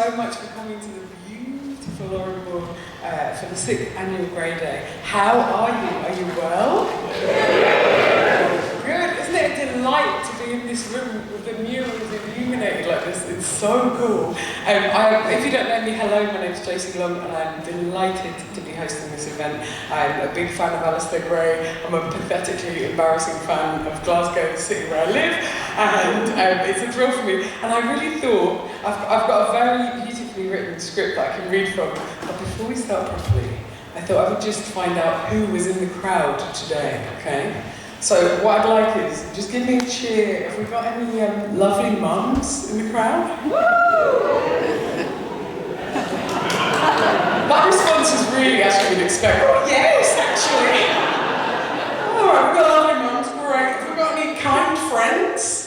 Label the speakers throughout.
Speaker 1: so much for coming to the beautiful Òran Mór for the 6th annual Grey Day. How are you? Are you well? Good. Isn't it a delight to be in this room with the murals illuminated like this? It's so cool. If you don't know me, hello, my name's Josie Long and I'm delighted to be hosting this event. I'm a big fan of Alasdair Gray. I'm a pathetically embarrassing fan of Glasgow, the city where I live, and it's a thrill for me. And I really thought, I've got a very beautifully written script that I can read from, but before we start properly, I thought I would just find out who was in the crowd today, okay? So what I'd like is, just give me a cheer. Have we got any lovely mums in the crowd? That response is really as you would expect. Oh, yes, actually. All right, we've got lovely mums, great. Have we got any kind friends?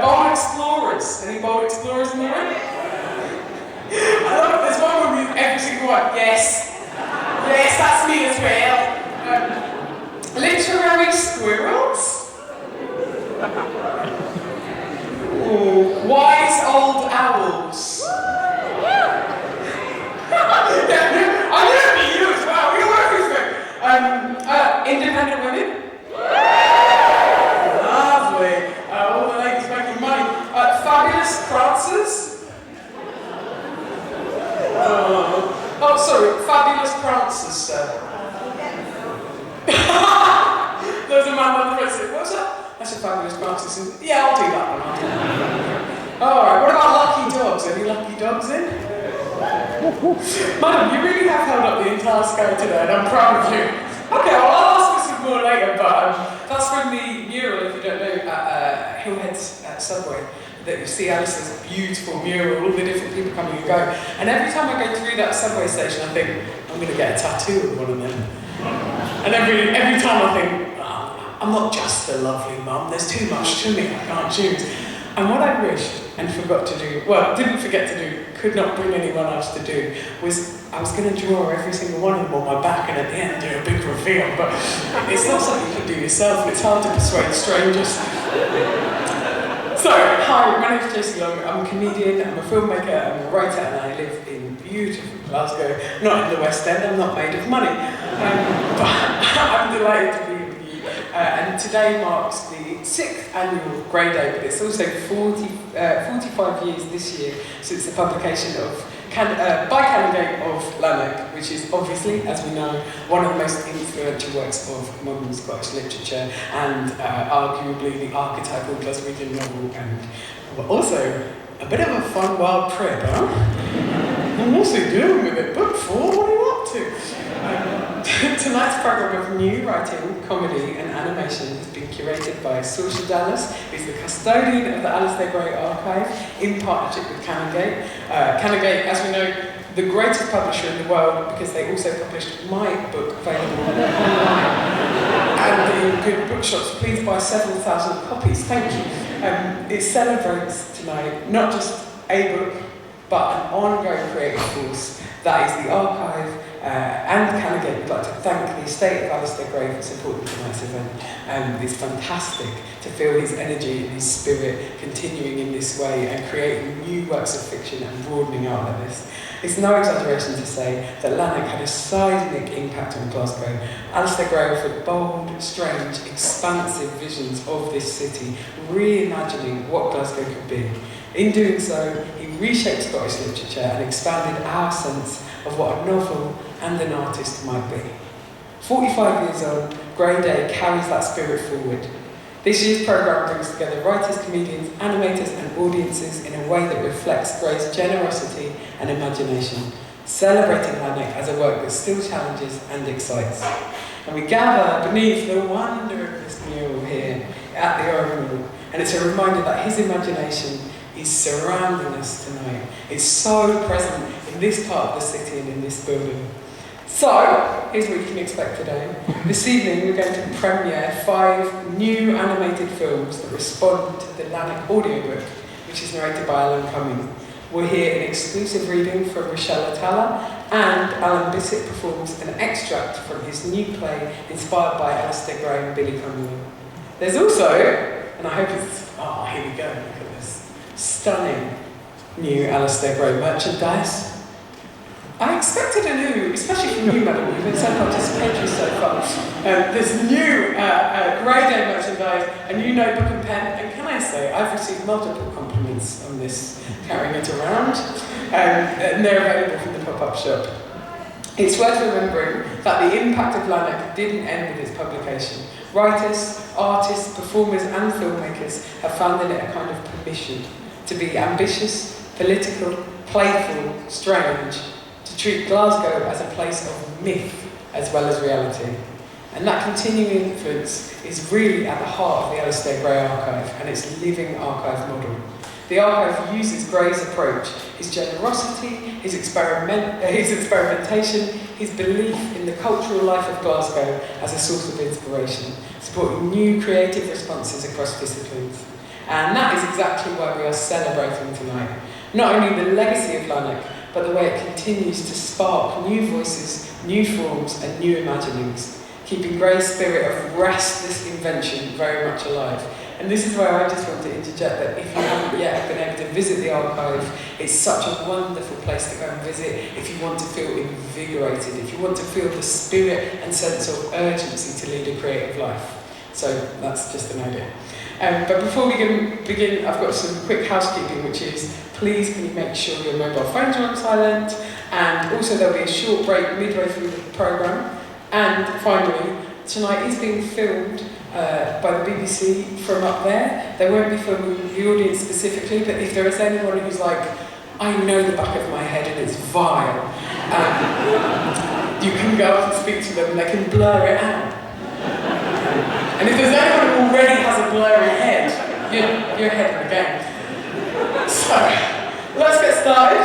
Speaker 1: Bold explorers. Any bold explorers in the room? I love it. There's one with every single one. Yes. Yes, that's me as well. Literary squirrels? Ooh, wise old owls? I'm going to be you as well. We all work this way. Independent women? Lovely. All the ladies making money. Fabulous prancers? Oh, sorry, fabulous prancers, sir. There's a man on the president. What's that? That's a fabulous prancer. Yeah, I'll do that one. Alright, what about lucky dogs? Any lucky dogs in? Madam, you really have held up the entire sky today, and I'm proud of you. Okay, well, I'll ask for some more later, but that's from the mural, if you don't know, at Hillhead's subway. That you see Alice's beautiful mural, all the different people coming and going. And every time I go through that subway station, I think, I'm going to get a tattoo of one of them. And every time I think, oh, I'm not just a lovely mum, there's too much to me, I can't choose. And what I wished and forgot to do, well, didn't forget to do, could not bring anyone else to do, was I was going to draw every single one of them on my back and at the end do a big reveal, but it's not something you can do yourself and it's hard to persuade strangers. So, hi, my name's Josie Long, I'm a comedian, I'm a filmmaker, I'm a writer, and I live in beautiful Glasgow, not in the West End, I'm not made of money, but I'm delighted to be with you. And today marks the 6th annual Grey Day, but it's also 45 years this year since the publication of by Canongate of Lanark, which is obviously, as we know, one of the most influential works of modern Scottish literature and arguably the archetypal Glaswegian novel, and also a bit of a fun wild trip, huh? I'm also dealing with it. Book 4, what are you up to? Tonight's programme of new writing, comedy and animation has been curated by Sorcha Dallas, who's the custodian of the Alasdair Gray Archive in partnership with Canongate. Canongate, as we know, the greatest publisher in the world because they also published my book available online and in good bookshops. Please buy several thousand copies, thank you. It celebrates tonight not just a book, but an ongoing creative force that is the archive. And Canongate would like to thank the estate of Alasdair Gray for supporting tonight's event. It's fantastic to feel his energy and his spirit continuing in this way and creating new works of fiction and broadening out like this. It's no exaggeration to say that Lanark had a seismic impact on Glasgow. Alasdair Gray offered bold, strange, expansive visions of this city, reimagining what Glasgow could be. In doing so, he reshaped Scottish literature and expanded our sense of what a novel and an artist might be. 45 years on, Grey Day carries that spirit forward. This year's programme brings together writers, comedians, animators and audiences in a way that reflects Gray's generosity and imagination, celebrating Lanark as a work that still challenges and excites. And we gather beneath the wonder of this mural here at the Òran Mór, and it's a reminder that his imagination is surrounding us tonight. It's so present in this part of the city and in this building. So, here's what you can expect today. This evening we're going to premiere 5 new animated films that respond to the Lanark audiobook, which is narrated by Alan Cumming. We'll hear an exclusive reading from Rachelle Atalla, and Alan Bissett performs an extract from his new play inspired by Alasdair Gray and Billy Connolly. There's also, and I hope it's, oh, here we go, look at this, stunning new Alasdair Gray merchandise. I expected a new, especially from you, madam, you've been so participatory so far. There's new Grey Day merchandise, a new notebook and pen, and can I say, I've received multiple compliments on this, carrying it around, and they're available from the pop-up shop. It's worth remembering that the impact of Lanark didn't end with its publication. Writers, artists, performers and filmmakers have found in it a kind of permission to be ambitious, political, playful, strange, to treat Glasgow as a place of myth as well as reality. And that continuing influence is really at the heart of the Alasdair Gray Archive and its living archive model. The archive uses Gray's approach, his generosity, his experimentation, his belief in the cultural life of Glasgow as a source of inspiration, supporting new creative responses across disciplines. And that is exactly why we are celebrating tonight. Not only the legacy of Lanark, but the way it continues to spark new voices, new forms and new imaginings, keeping Gray's spirit of restless invention very much alive. And this is where I just want to interject that if you haven't yet been able to visit the archive, it's such a wonderful place to go and visit if you want to feel invigorated, if you want to feel the spirit and sense of urgency to lead a creative life. So that's just an idea. But before we begin, I've got some quick housekeeping, which is, please can you make sure your mobile phones are on silent, and also there'll be a short break midway through the programme. And finally, tonight is being filmed by the BBC from up there. They won't be filming the audience specifically, but if there is anyone who's like, I know the back of my head and it's vile, you can go up and speak to them and they can blur it out. And if there's anyone who already has a blurry head, you're ahead of the game. So, let's get started.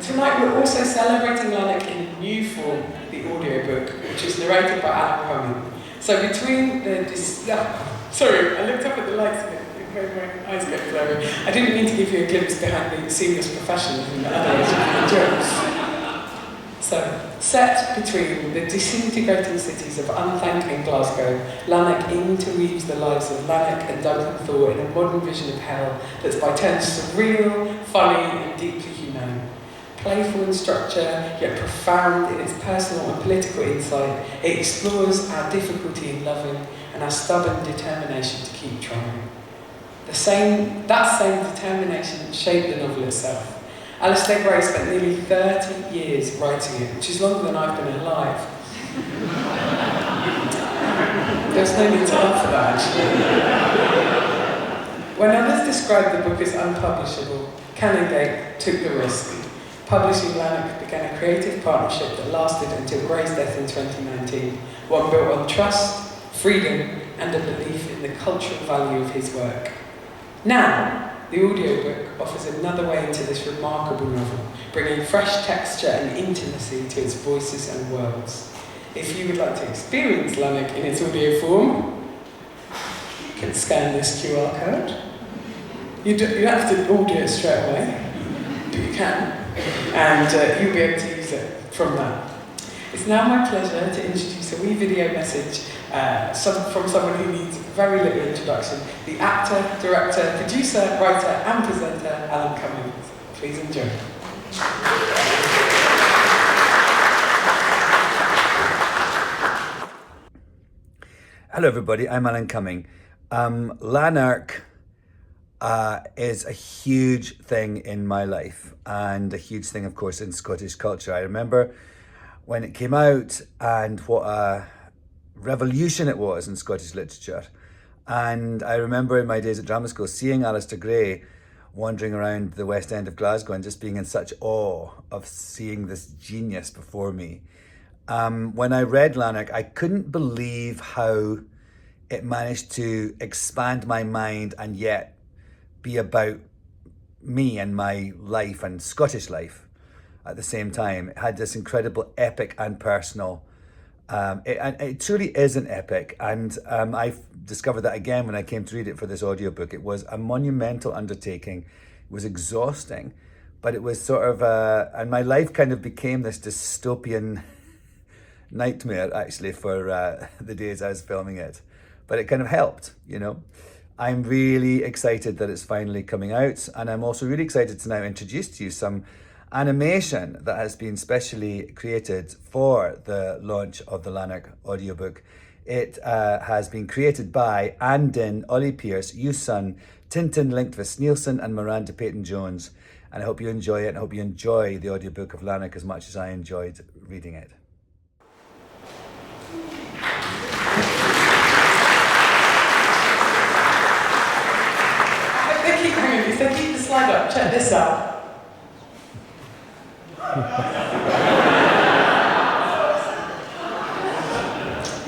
Speaker 1: Tonight we're also celebrating Lanark in a new form, the audiobook, which is narrated by Alan Cumming. So between sorry, I looked up at the lights and it made my eyes get blurry. I didn't mean to give you a glimpse behind the seamless professionalism that others enjoy. So, set between the disintegrating cities of Unthank and Glasgow, Lanark interweaves the lives of Lanark and Duncan Thor in a modern vision of hell that's by turns surreal, funny and deeply humane. Playful in structure, yet profound in its personal and political insight, it explores our difficulty in loving and our stubborn determination to keep trying. That same determination shaped the novel itself. Alasdair Gray spent nearly 30 years writing it, which is longer than I've been alive. There's no need to laugh at that, actually. When others described the book as unpublishable, Canongate took the risk. Publishing Lanark began a creative partnership that lasted until Gray's death in 2019, one built on trust, freedom, and a belief in the cultural value of his work. Now, the audiobook offers another way into this remarkable novel, bringing fresh texture and intimacy to its voices and worlds. If you would like to experience Lanark in its audio form, you can scan this QR code. You don't have to order it straight away, but you can, and you'll be able to use it from that. It's now my pleasure to introduce a wee video message from someone who needs very little introduction, the actor, director, producer, writer and presenter, Alan Cumming. Please enjoy.
Speaker 2: Hello everybody, I'm Alan Cumming. Lanark is a huge thing in my life and a huge thing of course in Scottish culture. I remember when it came out and what a revolution it was in Scottish literature. And I remember in my days at drama school seeing Alasdair Gray wandering around the West End of Glasgow and just being in such awe of seeing this genius before me. When I read Lanark, I couldn't believe how it managed to expand my mind and yet be about me and my life and Scottish life at the same time. It had this incredible epic and personal. It truly is an epic, and I discovered that again when I came to read it for this audiobook. It was a monumental undertaking. It was exhausting, but it was sort of and my life kind of became this dystopian nightmare actually for the days I was filming it, but it kind of helped, you know. I'm really excited that it's finally coming out, and I'm also really excited to now introduce to you some animation that has been specially created for the launch of the Lanark audiobook. It has been created by Ann Dinh, Ollie Pearse, Tintin Lindkvist Nielsen, and Miranda Peyton-Jones. And I hope you enjoy it, and I hope you enjoy the audiobook of Lanark as much as I enjoyed reading it.
Speaker 1: If they keep the slide up, check this out.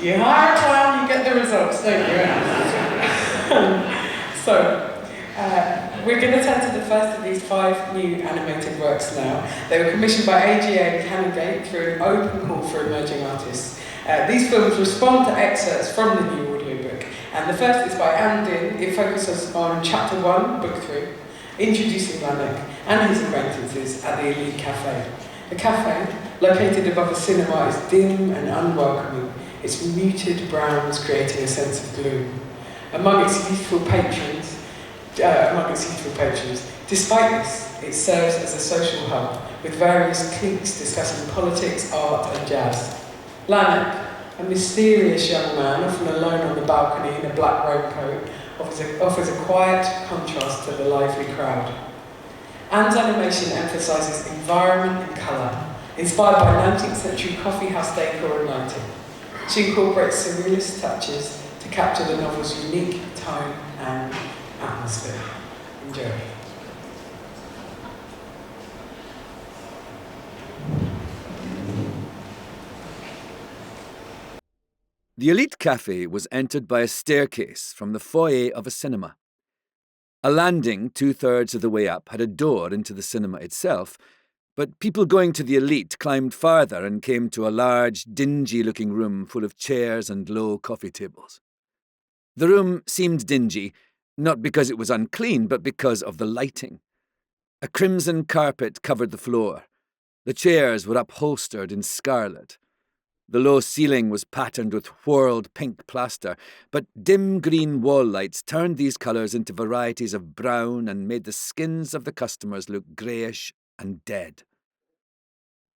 Speaker 1: You hire a clown, you get the results, don't you? We're going to turn to the first of these 5 new animated works now. They were commissioned by AGA Custodian through an open call for emerging artists. These films respond to excerpts from the new audiobook, and the first is by Ann Dinh. It focuses on Chapter 1, Book 3, introducing Lanark and his acquaintances at the Elite Cafe. The cafe, located above a cinema, is dim and unwelcoming, its muted browns creating a sense of gloom. Among its youthful patrons, despite this, it serves as a social hub, with various cliques discussing politics, art and jazz. Lanark, a mysterious young man, often alone on the balcony in a black raincoat, offers a quiet contrast to the lively crowd. Ann's animation emphasises environment and colour, inspired by 19th century coffee house decor and lighting. She incorporates surrealist touches to capture the novel's unique tone and atmosphere. Enjoy.
Speaker 2: The Elite Cafe was entered by a staircase from the foyer of a cinema. A landing 2/3 of the way up had a door into the cinema itself, but people going to the Elite climbed farther and came to a large, dingy-looking room full of chairs and low coffee tables. The room seemed dingy, not because it was unclean, but because of the lighting. A crimson carpet covered the floor. The chairs were upholstered in scarlet. The low ceiling was patterned with whorled pink plaster, but dim green wall lights turned these colours into varieties of brown and made the skins of the customers look greyish and dead.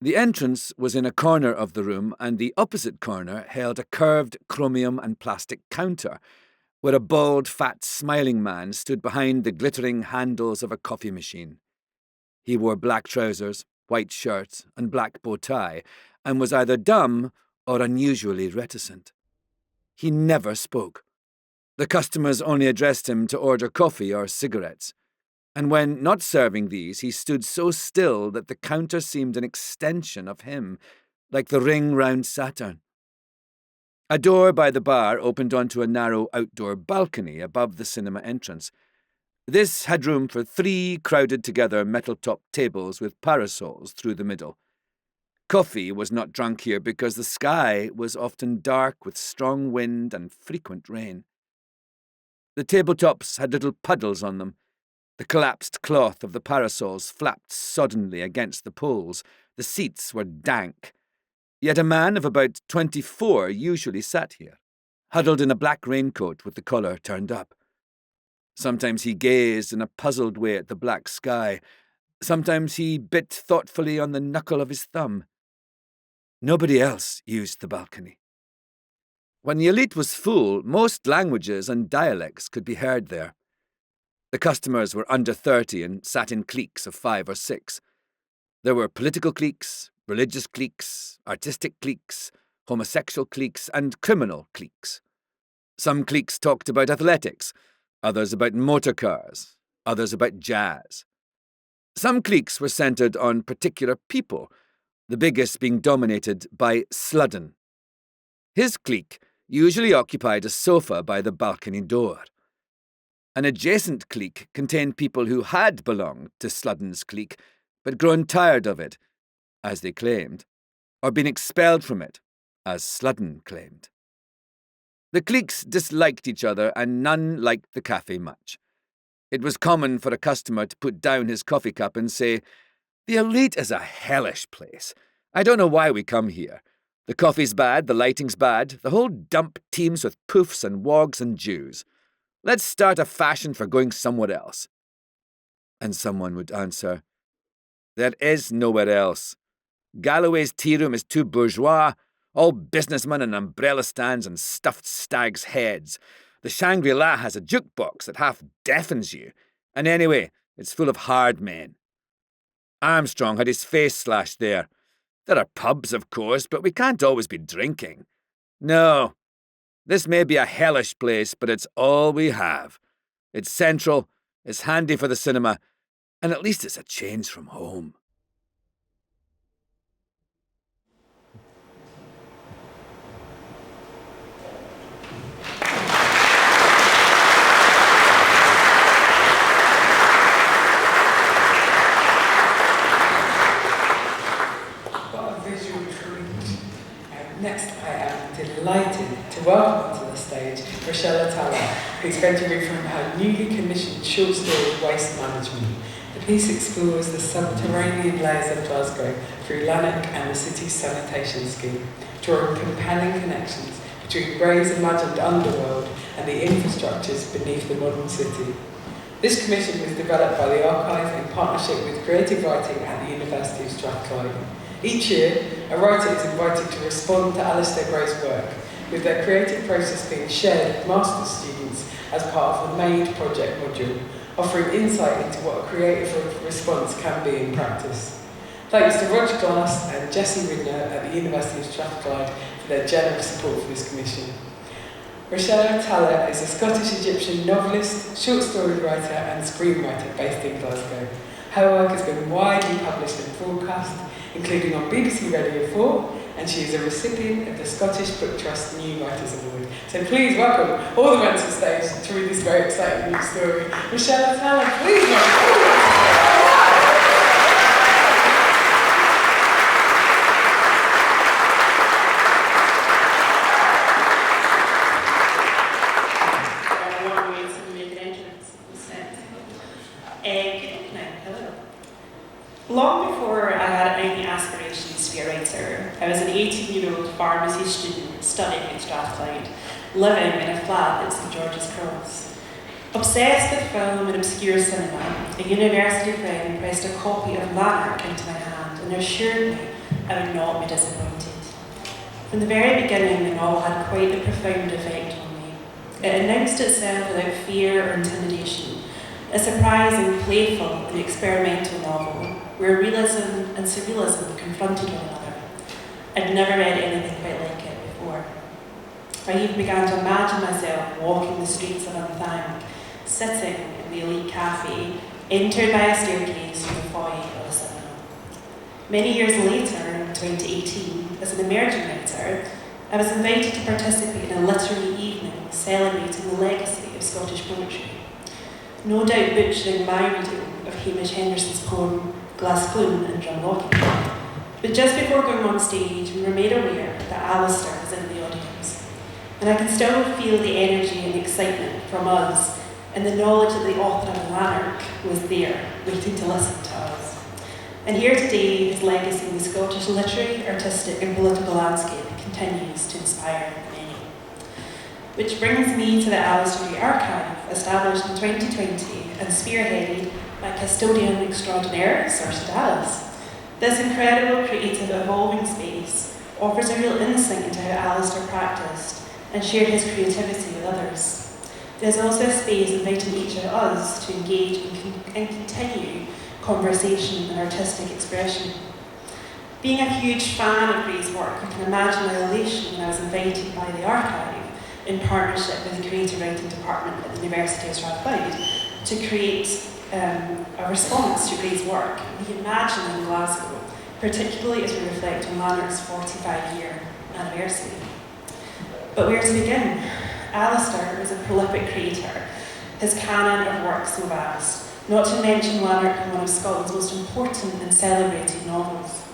Speaker 2: The entrance was in a corner of the room, and the opposite corner held a curved chromium and plastic counter, where a bald, fat, smiling man stood behind the glittering handles of a coffee machine. He wore black trousers, white shirt, and black bow tie, and was either dumb or unusually reticent. He never spoke. The customers only addressed him to order coffee or cigarettes, and when not serving these, he stood so still that the counter seemed an extension of him, like the ring round Saturn. A door by the bar opened onto a narrow outdoor balcony above the cinema entrance. This had room for 3 crowded-together metal-topped tables with parasols through the middle. Coffee was not drunk here because the sky was often dark with strong wind and frequent rain. The tabletops had little puddles on them. The collapsed cloth of the parasols flapped soddenly against the poles. The seats were dank. Yet a man of about 24 usually sat here, huddled in a black raincoat with the collar turned up. Sometimes he gazed in a puzzled way at the black sky. Sometimes he bit thoughtfully on the knuckle of his thumb. Nobody else used the balcony. When the Elite was full, most languages and dialects could be heard there. The customers were under 30 and sat in cliques of 5 or 6. There were political cliques, religious cliques, artistic cliques, homosexual cliques, and criminal cliques. Some cliques talked about athletics, others about motor cars, others about jazz. Some cliques were centred on particular people, the biggest being dominated by Sludden. His clique usually occupied a sofa by the balcony door. An adjacent clique contained people who had belonged to Sludden's clique, but grown tired of it, as they claimed, or been expelled from it, as Sludden claimed. The cliques disliked each other, and none liked the cafe much. It was common for a customer to put down his coffee cup and say, "The Elite is a hellish place. I don't know why we come here. The coffee's bad, the lighting's bad, the whole dump teems with poofs and wogs and Jews. Let's start a fashion for going somewhere else. And someone would answer, there is nowhere else. Galloway's tea room is too bourgeois, all businessmen and umbrella stands and stuffed stags' heads. The Shangri-La has a jukebox that half deafens you. And anyway, it's full of hard men. Armstrong had his face slashed there. There are pubs, of course, but we can't always be drinking. No, this may be a hellish place, but it's all we have. It's central, it's handy for the cinema, and at least it's a change from home.
Speaker 1: Next, I am delighted to welcome onto the stage Rachelle Atalla, who's going to read from her newly commissioned short story, Waste Management. The piece explores the subterranean layers of Glasgow through Lanark and the city's sanitation scheme, drawing compelling connections between Gray's imagined underworld and the infrastructures beneath the modern city. This commission was developed by the Archive in partnership with creative writing at the University of Strathclyde. Each year, a writer is invited to respond to Alasdair Gray's work, with their creative process being shared with master's students as part of the MADE project module, offering insight into what a creative response can be in practice. Thanks to Roger Glass and Jessie Ridner at the University of Strathclyde for their generous support for this commission. Rachelle Atalla is a Scottish-Egyptian novelist, short story writer and screenwriter based in Glasgow. Her work has been widely published and broadcast, including on BBC Radio 4, and she is a recipient of the Scottish Book Trust New Writers Award. So please welcome all the men to the stage to read this very exciting new story. Rachelle Atalla, please welcome.
Speaker 3: Long before I had any aspirations to be a writer, I was an 18-year-old pharmacy student studying in Strathclyde, living in a flat at St George's Cross. Obsessed with film and obscure cinema, a university friend pressed a copy of Lanark into my hand and assured me I would not be disappointed. From the very beginning, the novel had quite a profound effect on me. It announced itself without fear or intimidation, a surprising, playful and experimental novel where realism and surrealism confronted one another. I'd never read anything quite like it before. I even began to imagine myself walking the streets of Unthank, sitting in the elite cafe, entered by a staircase from the foyer of a cinema. Many years later, in 2018, as an emerging writer, I was invited to participate in a literary evening celebrating the legacy of Scottish poetry. No doubt butchering my reading of Hamish Henderson's poem Glasgow and Drumlocking. But just before going on stage, we were made aware that Alasdair was in the audience. And I can still feel the energy and excitement from us and the knowledge that the author of Lanark was there, waiting to listen to us. And here today, his legacy in the Scottish literary, artistic and political landscape continues to inspire many. Which brings me to the Alasdair Gray Archive, established in 2020 and spearheaded by Custodian Extraordinaire Sorcha Dallas. This incredible, creative, evolving space offers a real insight into how Alasdair practiced and shared his creativity with others. There's also a space inviting each of us to engage and continue conversation and artistic expression. Being a huge fan of Gray's work, I can imagine my elation when I was invited by the Archive, in partnership with the Creative Writing Department at the University of Strathclyde, to create a response to Gray's work we imagine in Glasgow, particularly as we reflect on Lanark's 45-year anniversary. But where to begin? Alasdair is a prolific creator, his canon of work so vast, not to mention Lanark being one of Scotland's most important and celebrated novels.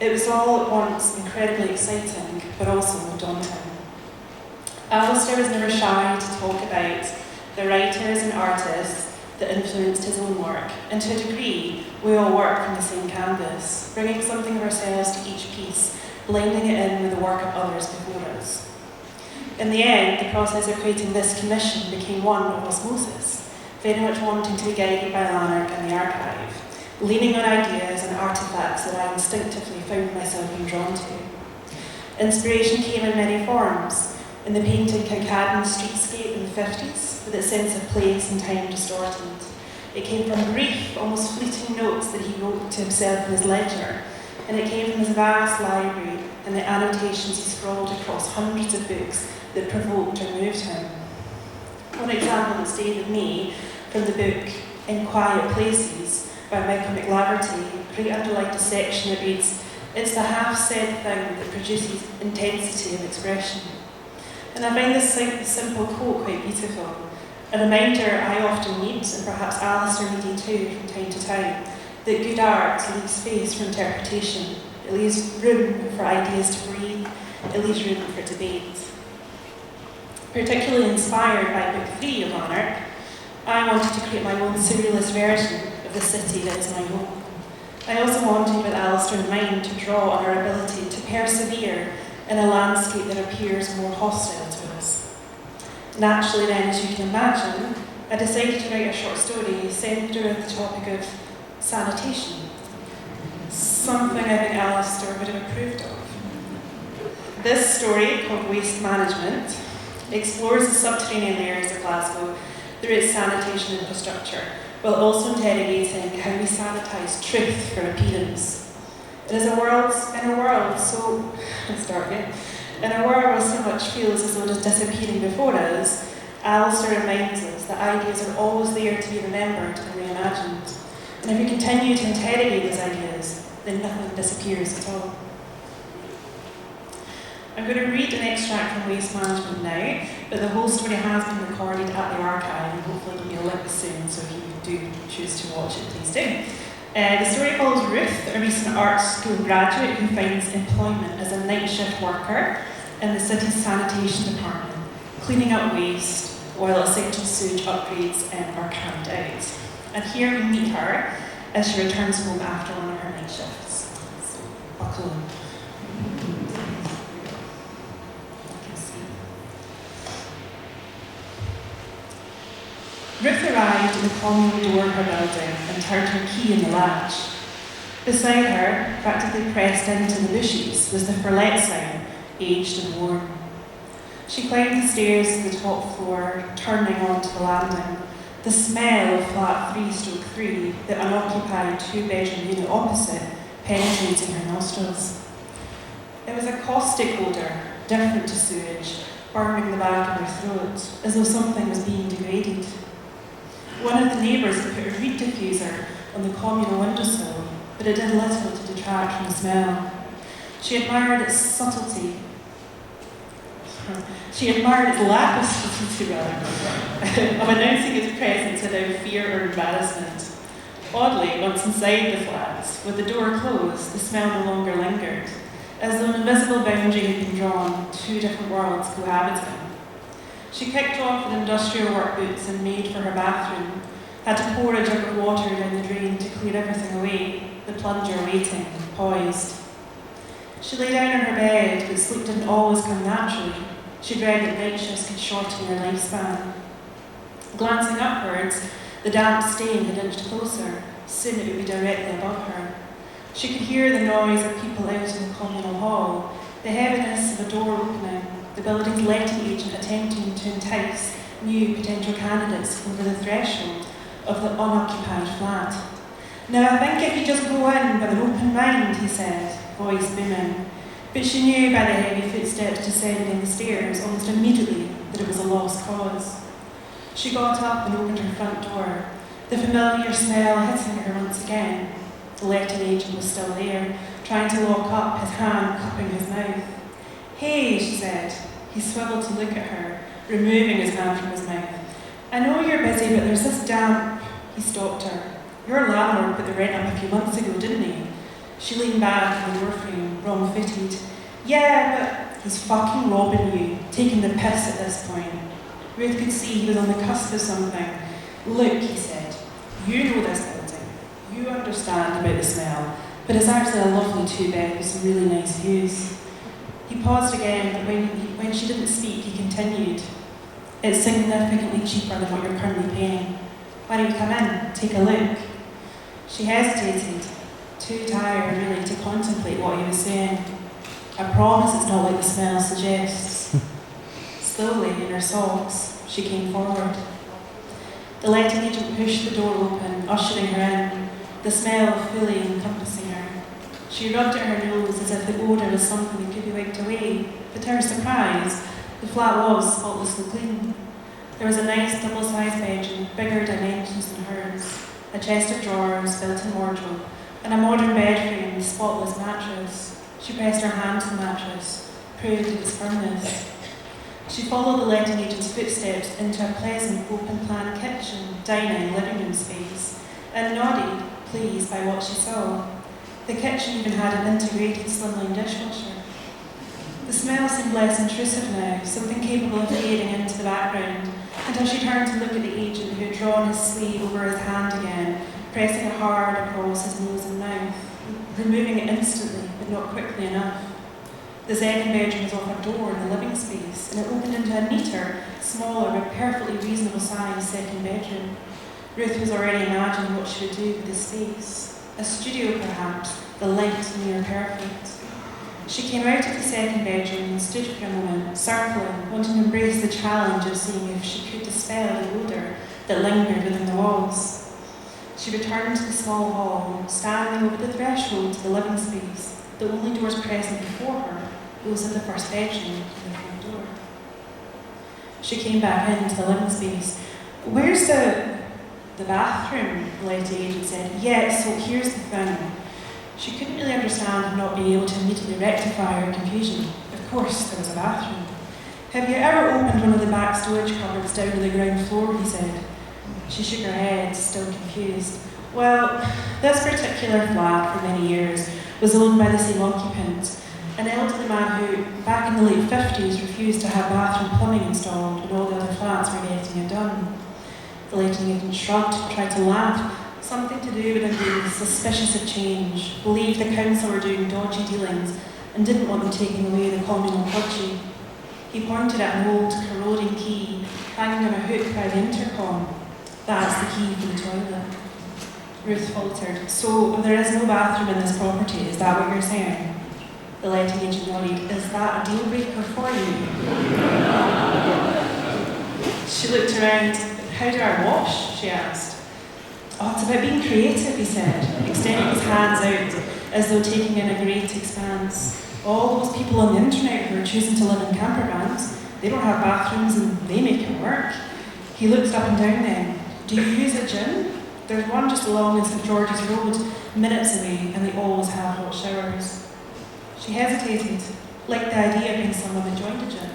Speaker 3: It was all at once incredibly exciting, but also daunting. Alasdair was never shy to talk about the writers and artists that influenced his own work, and to a degree, we all work from the same canvas, bringing something of ourselves to each piece, blending it in with the work of others before us. In the end, the process of creating this commission became one of osmosis, very much wanting to be guided by Lanark and the archive, leaning on ideas and artefacts that I instinctively found myself being drawn to. Inspiration came in many forms, in the painted Kincardine streetscape in the 50s, with its sense of place and time distorted. It came from brief, almost fleeting notes that he wrote to himself in his ledger, and it came from his vast library and the annotations he scrawled across hundreds of books that provoked or moved him. One example that stayed with me from the book In Quiet Places by Michael McLaverty, right underlined a section that reads, "It's the half-said thing that produces intensity of expression." And I find this simple quote quite beautiful, a reminder I often need, and perhaps Alasdair needed too from time to time, that good art leaves space for interpretation. It leaves room for ideas to breathe. It leaves room for debate. Particularly inspired by Book 3 of Lanark, I wanted to create my own surrealist version of the city that is my home. I also wanted, with Alasdair in mind, to draw on our ability to persevere in a landscape that appears more hostile to us. Naturally then, as you can imagine, I decided to write a short story centred around the topic of sanitation, something I think Alasdair would have approved of. This story, called Waste Management, explores the subterranean layers of Glasgow through its sanitation infrastructure, while also interrogating how we sanitise truth for appearance. It is in a world so, let's start again. In a world where so much feels as though it is disappearing before us, Alasdair reminds us that ideas are always there to be remembered and reimagined. And if we continue to interrogate these ideas, then nothing disappears at all. I'm going to read an extract from Waste Management now, but the whole story has been recorded at the archive, and hopefully there'll be a link soon, so if you do choose to watch it, please do. The story follows Ruth, a recent art school graduate who finds employment as a night shift worker in the city's sanitation department, cleaning up waste while essential sewage upgrades are carried out. And here we meet her as she returns home after one of her night shifts. So, buckle in. Ruth arrived in the communal door of her building and turned her key in the latch. Beside her, practically pressed into the bushes, was the for let sign, aged and worn. She climbed the stairs to the top floor, turning onto the landing. The smell of flat 3/3, the unoccupied two-bedroom unit opposite, penetrating her nostrils. It was a caustic odour, different to sewage, burning the back of her throat, as though something was being degraded. One of the neighbours had put a reed diffuser on the communal windowsill, but it did little to detract from the smell. She admired its subtlety. She admired its lack of subtlety, of announcing its presence without fear or embarrassment. Oddly, once inside the flat, with the door closed, the smell no longer lingered, as though an invisible boundary had been drawn, two different worlds cohabiting. She kicked off with industrial work boots and made for her bathroom, had to pour a jug of water down the drain to clear everything away, the plunger waiting, poised. She lay down on her bed, but sleep didn't always come naturally. She dreaded that night shifts could shorten her lifespan. Glancing upwards, the damp stain had inched closer. Soon it would be directly above her. She could hear the noise of people out in the communal hall, the heaviness of a door opening, the building's letting agent attempting to entice new potential candidates over the threshold of the unoccupied flat. "Now I think if you just go in with an open mind," he said, voice booming. But she knew by the heavy footsteps descending the stairs almost immediately that it was a lost cause. She got up and opened her front door, the familiar smell hitting her once again. The letting agent was still there, trying to lock up, his hand cupping his mouth. "Hey," she said. He swiveled to look at her, removing his hand from his mouth. "I know you're busy, but there's this damp..." He stopped her. "Your landlord put the rent up a few months ago, didn't he?" She leaned back in the doorframe, wrong-footed. "Yeah, but..." "He's fucking robbing you, taking the piss at this point." Ruth could see he was on the cusp of something. "Look," he said, "you know this building. You understand about the smell, but it's actually a lovely two-bed with some really nice views." He paused again, but when she didn't speak, he continued. It's significantly cheaper than what you're currently paying. Why don't you come in, take a look? She hesitated, too tired really to contemplate what he was saying. I promise it's not like the smell suggests. Slowly, in her socks, she came forward. The letting agent pushed the door open, ushering her in, the smell fully encompassing her. She rubbed at her nose as if the odour was something that could be wiped away, but to her surprise, the flat was spotlessly clean. There was a nice double-sized bedroom, bigger dimensions than hers, a chest of drawers, built-in wardrobe, and a modern bed frame with spotless mattress. She pressed her hand to the mattress, proud of its firmness. She followed the letting agent's footsteps into a pleasant, open-plan kitchen, dining, living room space, and nodded, pleased by what she saw. The kitchen even had an integrated slimline dishwasher. The smell seemed less intrusive now, something capable of fading into the background, until she turned to look at the agent who had drawn his sleeve over his hand again, pressing it hard across his nose and mouth, removing it instantly, but not quickly enough. The second bedroom was off a door in the living space, and it opened into a neater, smaller, but perfectly reasonable sized second bedroom. Ruth was already imagining what she would do with this space. A studio, perhaps, the light near perfect. She came out of the second bedroom and stood for a moment, circling, wanting to embrace the challenge of seeing if she could dispel the odour that lingered within the walls. She returned to the small hall, standing over the threshold to the living space, the only doors present before her, those of the first bedroom and the front door. She came back into the living space. Where's the bathroom? The letting agent said. Yeah, so here's the thing. She couldn't really understand and not be able to immediately rectify her confusion. Of course, there was a bathroom. Have you ever opened one of the back storage cupboards down on the ground floor? He said. She shook her head, still confused. Well, this particular flat for many years was owned by the same occupant, an elderly man who, back in the late 50s, refused to have bathroom plumbing installed when all the other flats were getting it done. The letting agent shrugged, tried to laugh, something to do with him being suspicious of change, believed the council were doing dodgy dealings, and didn't want them taking away the communal clergy. He pointed at an old, corroding key hanging on a hook by the intercom. That's the key for the toilet. Ruth faltered. So, there is no bathroom in this property, is that what you're saying? The letting agent nodded. Is that a deal breaker for you? She looked around. How do I wash? She asked. Oh, it's about being creative, he said, extending his hands out as though taking in a great expanse. All those people on the internet who are choosing to live in camper vans, they don't have bathrooms and they make it work. He looked up and down then. Do you use a gym? There's one just along in St George's Road, minutes away, and they always have hot showers. She hesitated, liked the idea of being someone that joined a gym.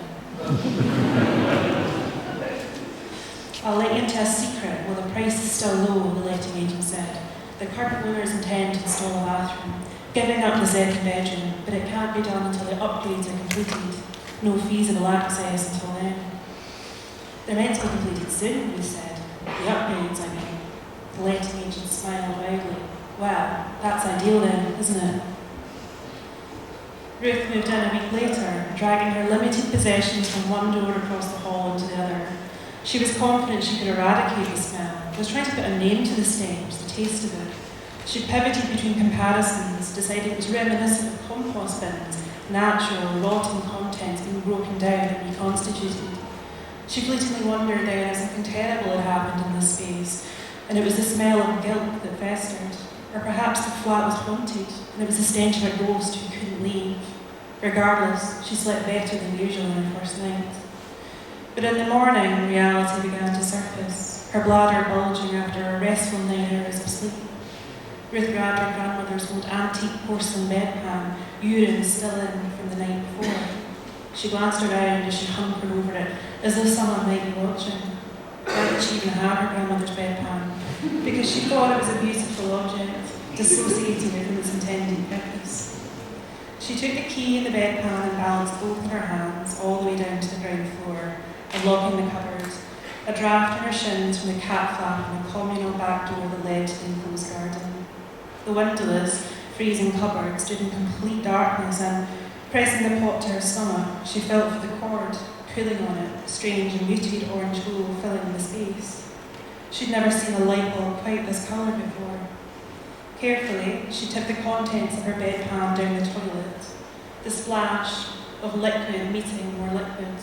Speaker 3: I'll let you into a secret while the price is still low, the letting agent said. The current owners intend to install a bathroom, giving up the second bedroom, but it can't be done until the upgrades are completed. No feasible access until then. They're meant to be completed soon, we said. The upgrades, I mean. The letting agent smiled widely. Well, that's ideal then, isn't it? Ruth moved in a week later, dragging her limited possessions from one door across the hall into the other. She was confident she could eradicate the smell, was trying to put a name to the stench, the taste of it. She pivoted between comparisons, decided it was reminiscent of compost bins, natural, rotting contents being broken down and reconstituted. She fleetingly wondered then if something terrible had happened in this space, and it was the smell of guilt that festered. Or perhaps the flat was haunted, and it was the stench of a ghost who couldn't leave. Regardless, she slept better than usual on her first night. But in the morning, reality began to surface, her bladder bulging after a restful 9 hours of sleep. Ruth grabbed her grandmother's old antique porcelain bedpan, urine still in from the night before. She glanced around as she hunkered over it, as though someone might be watching. Why did she even have her grandmother's bedpan? Because she thought it was a beautiful object, dissociating it from its intended purpose. She took the key in the bedpan and balanced both in her hands all the way down to the ground floor, unlocking the cupboard, a draught on her shins from the cat flap and a communal back door that led to the enclosed garden. The windowless, freezing cupboard stood in complete darkness, and Pressing the pot to her stomach, she felt for the cord, pulling on it, a strange and muted orange glow filling the space. She'd never seen a light bulb quite this colour before. Carefully, she tipped the contents of her bedpan down the toilet, the splash of liquid meeting more liquid.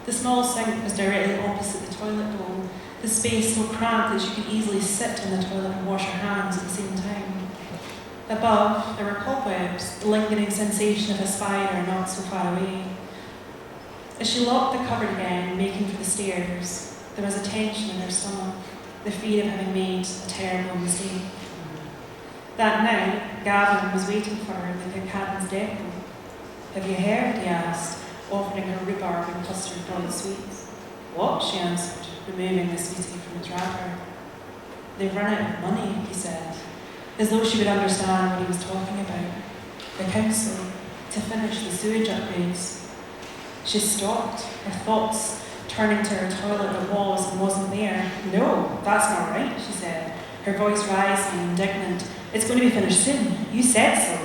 Speaker 3: The small sink was directly opposite the toilet bowl, the space so cramped that she could easily sit in the toilet and wash her hands at the same time. Above, there were cobwebs, the lingering sensation of a spider not so far away. As she locked the cupboard again, making for the stairs, there was a tension in her stomach, the fear of having made a terrible mistake. That night, Gavin was waiting for her in the Kirkcaldy's depot. "Have you heard?" he asked, offering her rhubarb and custard-filled sweets. "What?" she answered, removing the sweetie from its wrapper. "They've run out of money," he said, as though she would understand what he was talking about. "The council, to finish the sewage upgrades." She stopped, her thoughts turning to her toilet that was and wasn't there. "No, that's not right," she said, her voice rising, indignant. "It's going to be finished soon. You said so."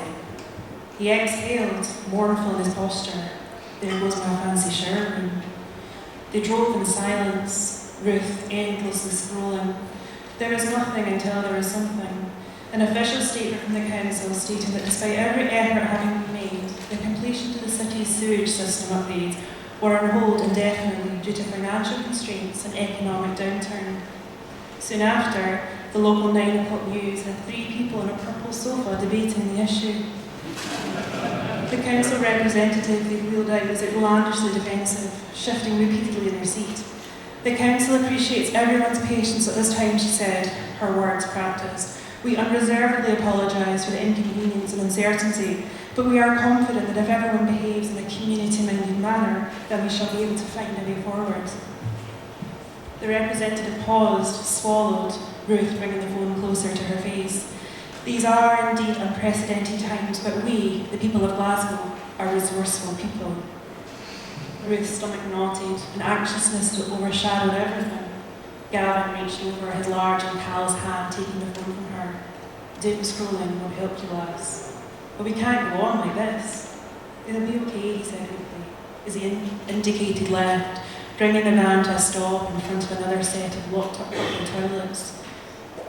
Speaker 3: He exhaled, mournful in his posture. There goes my fancy shower room. They drove in silence, Ruth endlessly scrolling. There was nothing until there was something. An official statement from the council stating that despite every effort having been made, the completion to the city's sewage system upgrades were on hold indefinitely due to financial constraints and economic downturn. Soon after, the local 9 o'clock news had 3 people on a purple sofa debating the issue. The council representative they wheeled out was outlandishly defensive, shifting repeatedly in her seat. "The council appreciates everyone's patience at this time," she said, her words practiced. "We unreservedly apologise for the inconvenience and uncertainty, but we are confident that if everyone behaves in a community-minded manner, then we shall be able to find a way forward." The representative paused, swallowed, Ruth bringing the phone closer to her face. "These are indeed unprecedented times, but we, the people of Glasgow, are resourceful people." Ruth's stomach knotted, an anxiousness that overshadowed everything. Gavin reached over, his large and callous hand taking the phone from her. "Doom scrolling won't help you, lass. But we can't go on like this." "It'll be okay," he said quickly, as he indicated left, bringing the van to a stop in front of another set of locked-up public toilets.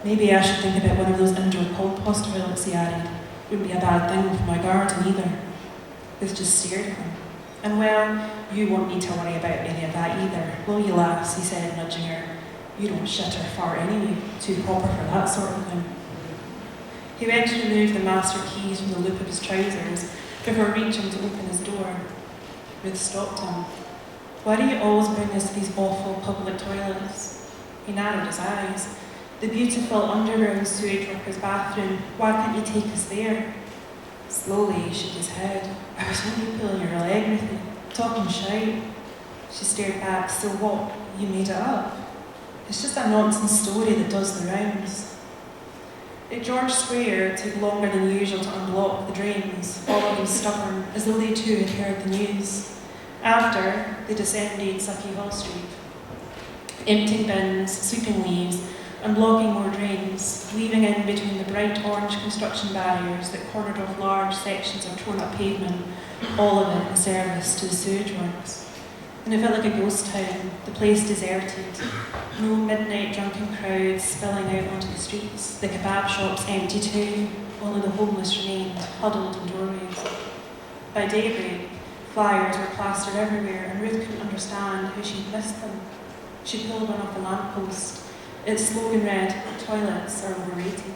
Speaker 3: "Maybe I should think about one of those indoor compost toilets," he added. "Wouldn't be a bad thing for my garden either." Ruth just stared at him. "And well, you won't need to worry about any of that either, will you, lass?" he said, nudging her. "You don't shit or fart anyway, too proper for that sort of thing." He went to remove the master keys from the loop of his trousers before reaching to open his door. Ruth stopped him. "Why do you always bring us to these awful public toilets?" He narrowed his eyes. "The beautiful underground sewage workers' bathroom, why can't you take us there?" Slowly he shook his head. "I was only pulling your leg, Ruthie, talking shite." She stared back. "So what? You made it up?" "It's just a nonsense story that does the rounds." At George Square, it took longer than usual to unblock the drains, all of them stubborn, as though they too had heard the news. After, they descended Sucky Hall Street, emptying bins, sweeping leaves, unblocking more drains, weaving in between the bright orange construction barriers that cornered off large sections of torn-up pavement, all of it in service to the sewage works. And it felt like a ghost town, the place deserted. No midnight drunken crowds spilling out onto the streets, the kebab shops empty too, only the homeless remained, huddled in doorways. By daybreak, flyers were plastered everywhere, and Ruth couldn't understand how she'd missed them. She pulled one off the lamppost. Its slogan read, "Toilets are overrated."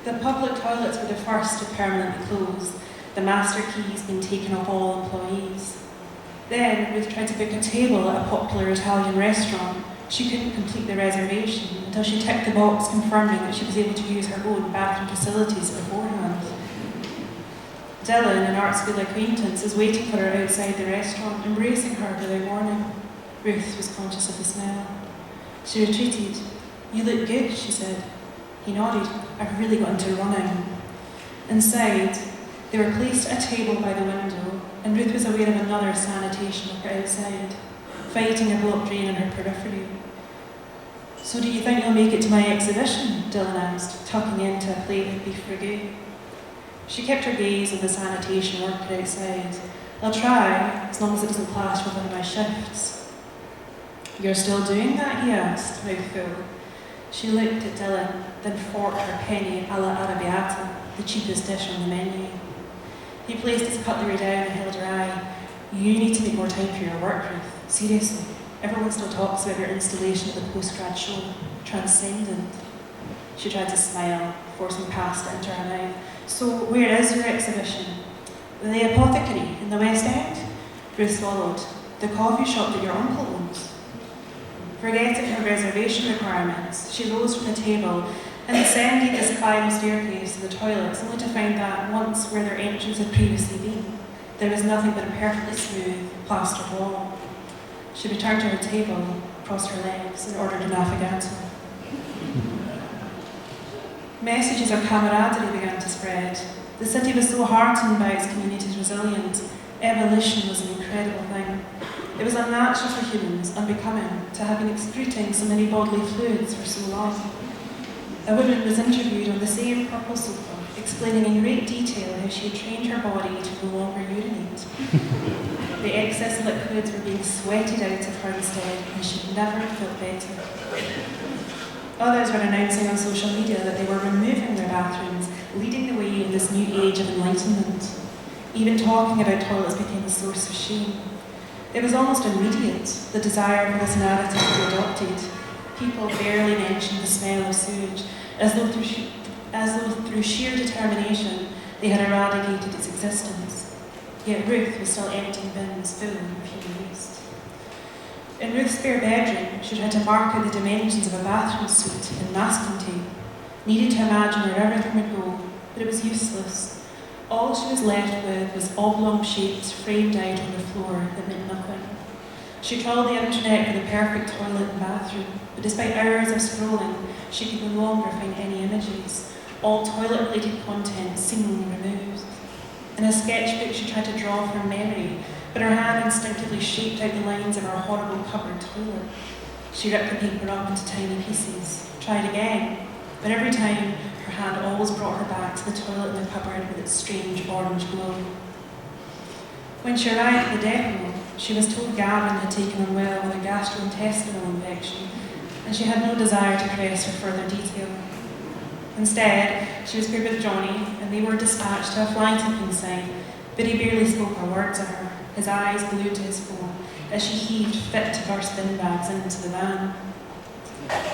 Speaker 3: The public toilets were the first to permanently close, the master keys being taken off all employees. Then Ruth tried to book a table at a popular Italian restaurant. She couldn't complete the reservation until she ticked the box confirming that she was able to use her own bathroom facilities beforehand. Dylan, an art school acquaintance, was waiting for her outside the restaurant, embracing her without warning. Ruth was conscious of the smell. She retreated. "You look good," she said. He nodded. "I've really got into running." Inside, they were placed at a table by the window, and Ruth was aware of another sanitation worker outside, fighting a blocked drain in her periphery. "So do you think you'll make it to my exhibition?" Dylan asked, tucking into a plate of beef ragout. She kept her gaze on the sanitation worker outside. I'll try, as long as it doesn't clash with one of my shifts. You're still doing that? He asked, mouthful. She looked at Dylan, then forked her penny alla arrabbiata, the cheapest dish on the menu. He placed his cutlery down and held her eye. You need to make more time for your work, Ruth. Seriously. Everyone still talks about your installation at the postgrad show. Transcendent. She tried to smile, forcing pasta into her mouth. So, where is your exhibition? The Apothecary in the West End? Ruth swallowed. The coffee shop that your uncle owns. Forgetting her reservation requirements, she rose from the table and descended the spiral staircase to the toilets, only to find that once where their entrance had previously been, there was nothing but a perfectly smooth, plastered wall. She returned to her table, crossed her legs, and ordered an affogato. Messages of camaraderie began to spread. The city was so heartened by its community's resilience. Evolution was an incredible thing. It was unnatural for humans, unbecoming, to have been excreting so many bodily fluids for so long. A woman was interviewed on the same purple sofa, explaining in great detail how she had trained her body to no longer urinate. The excess liquids were being sweated out of her instead, and she'd never felt better. Others were announcing on social media that they were removing their bathrooms, leading the way in this new age of enlightenment. Even talking about toilets became a source of shame. It was almost immediate, the desire for this narrative to be adopted. People barely mentioned the smell of sewage, as though through sheer determination they had eradicated its existence. Yet Ruth was still emptying bins full of human waste. In Ruth's spare bedroom, she tried to mark out the dimensions of a bathroom suite in masking tape, needed to imagine where everything would go, but it was useless. All she was left with was oblong shapes framed out on the floor that meant nothing. She trawled the internet for the perfect toilet and bathroom, but despite hours of scrolling, she could no longer find any images, all toilet-related content seemingly removed. In a sketchbook she tried to draw from memory, but her hand instinctively shaped out the lines of her horrible cupboard toilet. She ripped the paper up into tiny pieces, tried again, but every time her hand always brought her back to the toilet in the cupboard with its strange orange glow. When she arrived at the depot, she was told Gavin had taken unwell with a gastrointestinal infection, and she had no desire to press for further detail. Instead, she was paired with Johnny, and they were dispatched to a fly tipping site, but he barely spoke a word to her, his eyes glued to his phone, as she heaved fit to burst bin bags into the van.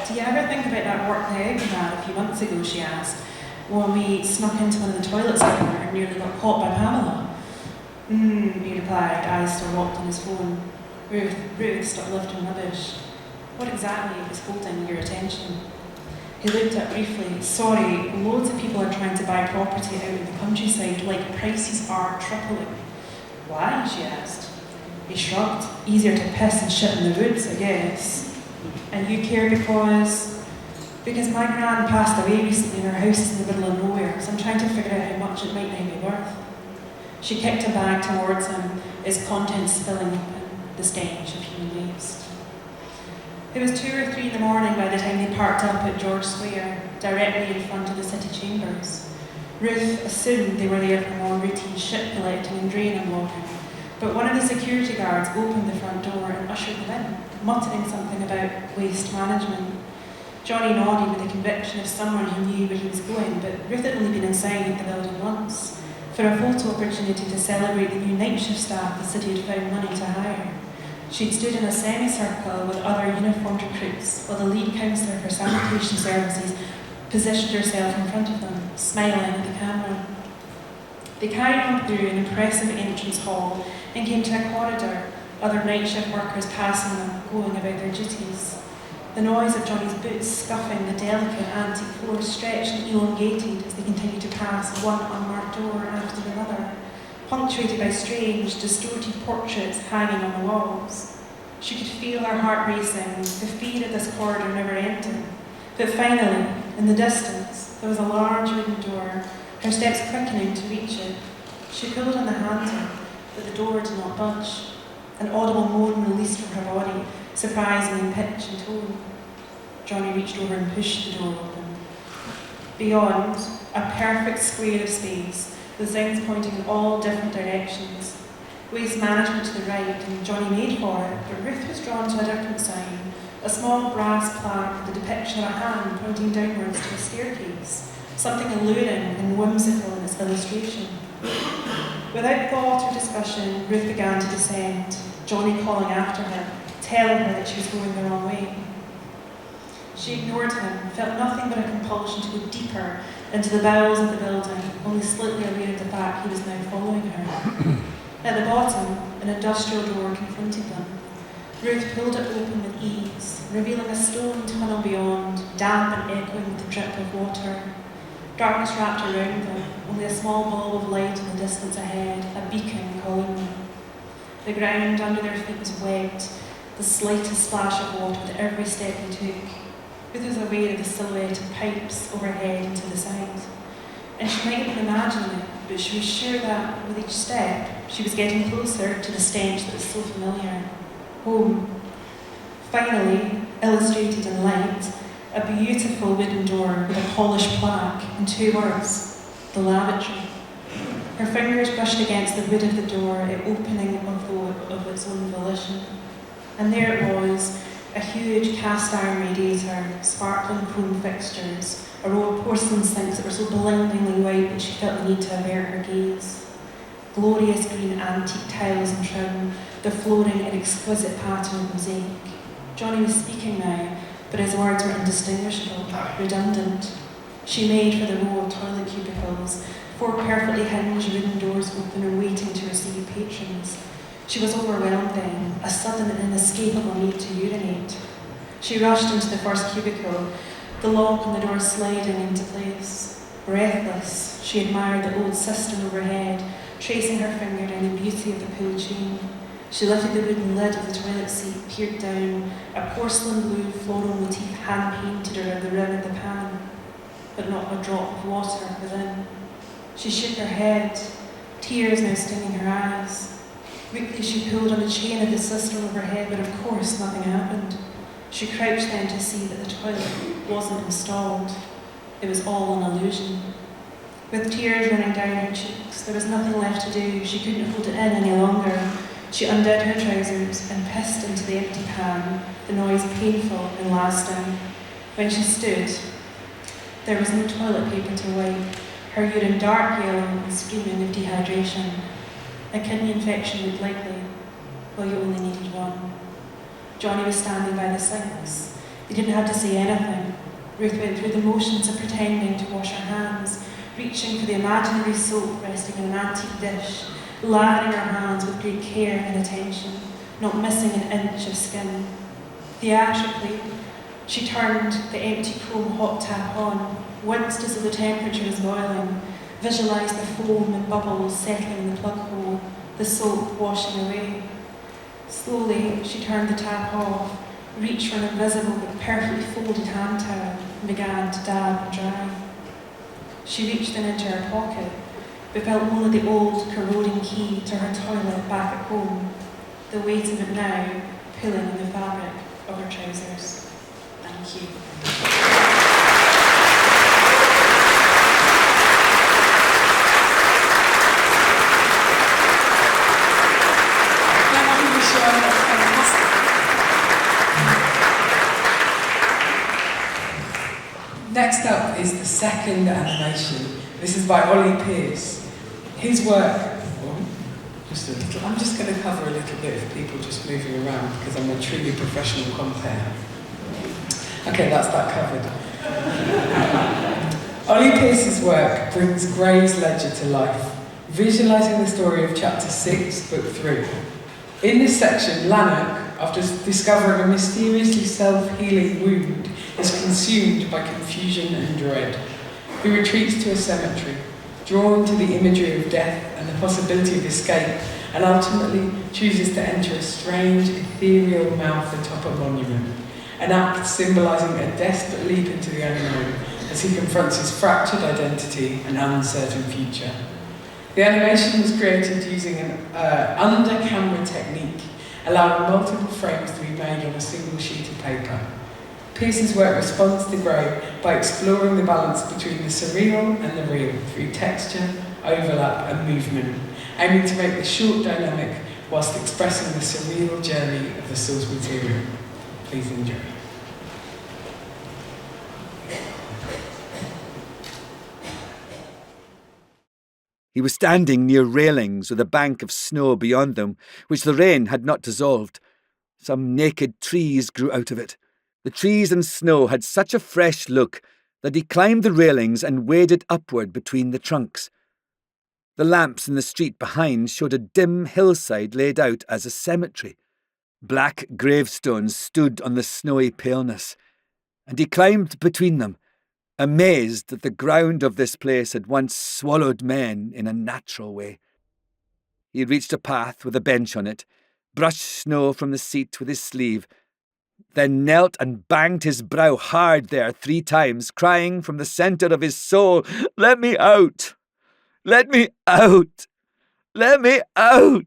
Speaker 3: Do you ever think about that work day out we had a few months ago, she asked, when we snuck into one of the toilets together and nearly got caught by Pamela? He replied, eyes still locked on his phone. Ruth stopped lifting rubbish. What exactly was holding your attention? He looked up briefly. Sorry, loads of people are trying to buy property out in the countryside, like prices are tripling. Why? She asked. He shrugged. Easier to piss and shit in the woods, I guess. And you care because my gran passed away recently and her house is in the middle of nowhere, so I'm trying to figure out how much it might now be worth. She kicked a bag towards him, its contents spilling open, the stench of human waste. It was 2 or 3 in the morning by the time they parked up at George Square, directly in front of the city chambers. Ruth assumed they were there for more routine shit collecting and drain unlocking, but one of the security guards opened the front door and ushered them in, muttering something about waste management. Johnny nodded with the conviction of someone who knew where he was going, but Ruth had only been inside the building once, for a photo opportunity to celebrate the new night shift staff the city had found money to hire. She'd stood in a semicircle with other uniformed recruits, while the lead counsellor for sanitation services positioned herself in front of them, smiling at the camera. They carried on through an impressive entrance hall and came to a corridor, other night shift workers passing them, going about their duties. The noise of Johnny's boots scuffing the delicate antique floor stretched and elongated as they continued to pass one unmarked door after another, punctuated by strange, distorted portraits hanging on the walls. She could feel her heart racing, the fear of this corridor never ending. But finally, in the distance, there was a large wooden door, her steps quickening to reach it. She pulled on the handle, but the door did not budge. An audible moan released from her body, surprising in pitch and tone. Johnny reached over and pushed the door open. Beyond, a perfect square of space, the signs pointing in all different directions. Waste management to the right, and Johnny made for it, but Ruth was drawn to a different sign, a small brass plaque with the depiction of a hand pointing downwards to a staircase, something alluring and whimsical in its illustration. Without thought or discussion, Ruth began to descend, Johnny calling after her, telling her that she was going the wrong way. She ignored him, felt nothing but a compulsion to go deeper into the bowels of the building, only slightly aware of the fact he was now following her. At the bottom, an industrial door confronted them. Ruth pulled it open with ease, revealing a stone tunnel beyond, damp and echoing with the drip of water. Darkness wrapped around them, only a small bulb of light in the distance ahead, a beacon calling them. The ground under their feet was wet, the slightest splash of water with every step they took. Ruth was aware of the silhouette of pipes overhead and to the side. And she might have been imagining it, but she was sure that, with each step, she was getting closer to the stench that was so familiar. Home. Finally, illustrated in light, a beautiful wooden door with a polished plaque and 2 words, the lavatory. Her fingers brushed against the wood of the door, it opening of its own volition. And there it was, a huge cast iron radiator, sparkling chrome fixtures, a row of porcelain sinks that were so blindingly white that she felt the need to avert her gaze. Glorious green antique tiles and trim, the flooring in exquisite pattern of mosaic. Johnny was speaking now, but his words were indistinguishable, redundant. She made for the row of toilet cubicles, 4 perfectly hinged wooden doors open and waiting to receive patrons. She was overwhelmed then, a sudden and inescapable need to urinate. She rushed into the first cubicle, the lock on the door sliding into place. Breathless, she admired the old cistern overhead, tracing her finger down the beauty of the pull chain. She lifted the wooden lid of the toilet seat, peered down, a porcelain blue floral motif hand-painted around the rim of the pan, but not a drop of water within. She shook her head, tears now stinging her eyes. Weakly she pulled on the chain of the cistern overhead, but of course nothing happened. She crouched then to see that the toilet wasn't installed. It was all an illusion. With tears running down her cheeks, there was nothing left to do. She couldn't hold it in any longer. She undid her trousers and pissed into the empty pan, the noise painful and lasting. When she stood, there was no toilet paper to wipe, her urine dark yellow and screaming of dehydration. A kidney infection looked likely, well, you only needed one. Johnny was standing by the sinks. He didn't have to say anything. Ruth went through the motions of pretending to wash her hands, reaching for the imaginary soap resting in an antique dish, lathering her hands with great care and attention, not missing an inch of skin. Theatrically, she turned the empty chrome hot tap on, winced as though the temperature was boiling, visualised the foam and bubbles settling in the plug hole, the soap washing away. Slowly, she turned the tap off, reached for an invisible but perfectly folded hand towel, and began to dab and dry. She reached then into her pocket, but felt only the old, corroding key to her toilet back at home, the weight of it now pulling in the fabric of her trousers. Thank you.
Speaker 1: Next up is the second animation. This is by Ollie Pearse. His work, I'm just going to cover a little bit of people just moving around because I'm a truly professional compere. Okay, that's that covered. Ollie Pearse's work brings Gray's ledger to life, visualising the story of chapter 6, book 3. In this section, Lanark, after discovering a mysteriously self-healing wound, is consumed by confusion and dread. He retreats to a cemetery, drawn to the imagery of death and the possibility of escape, and ultimately chooses to enter a strange, ethereal mouth atop a monument, an act symbolising a desperate leap into the unknown as he confronts his fractured identity and uncertain future. The animation was created using an under-camera technique, allowing multiple frames to be made on a single sheet of paper. Pearse's work responds to Gray by exploring the balance between the surreal and the real through texture, overlap and movement, aiming to make the short dynamic whilst expressing the surreal journey of the source material. Please enjoy.
Speaker 2: He was standing near railings with a bank of snow beyond them, which the rain had not dissolved. Some naked trees grew out of it. The trees and snow had such a fresh look that he climbed the railings and waded upward between the trunks. The lamps in the street behind showed a dim hillside laid out as a cemetery. Black gravestones stood on the snowy paleness, and he climbed between them, amazed that the ground of this place had once swallowed men in a natural way. He had reached a path with a bench on it, brushed snow from the seat with his sleeve, then knelt and banged his brow hard there 3 times, crying from the centre of his soul, "Let me out! Let me out! Let me out!"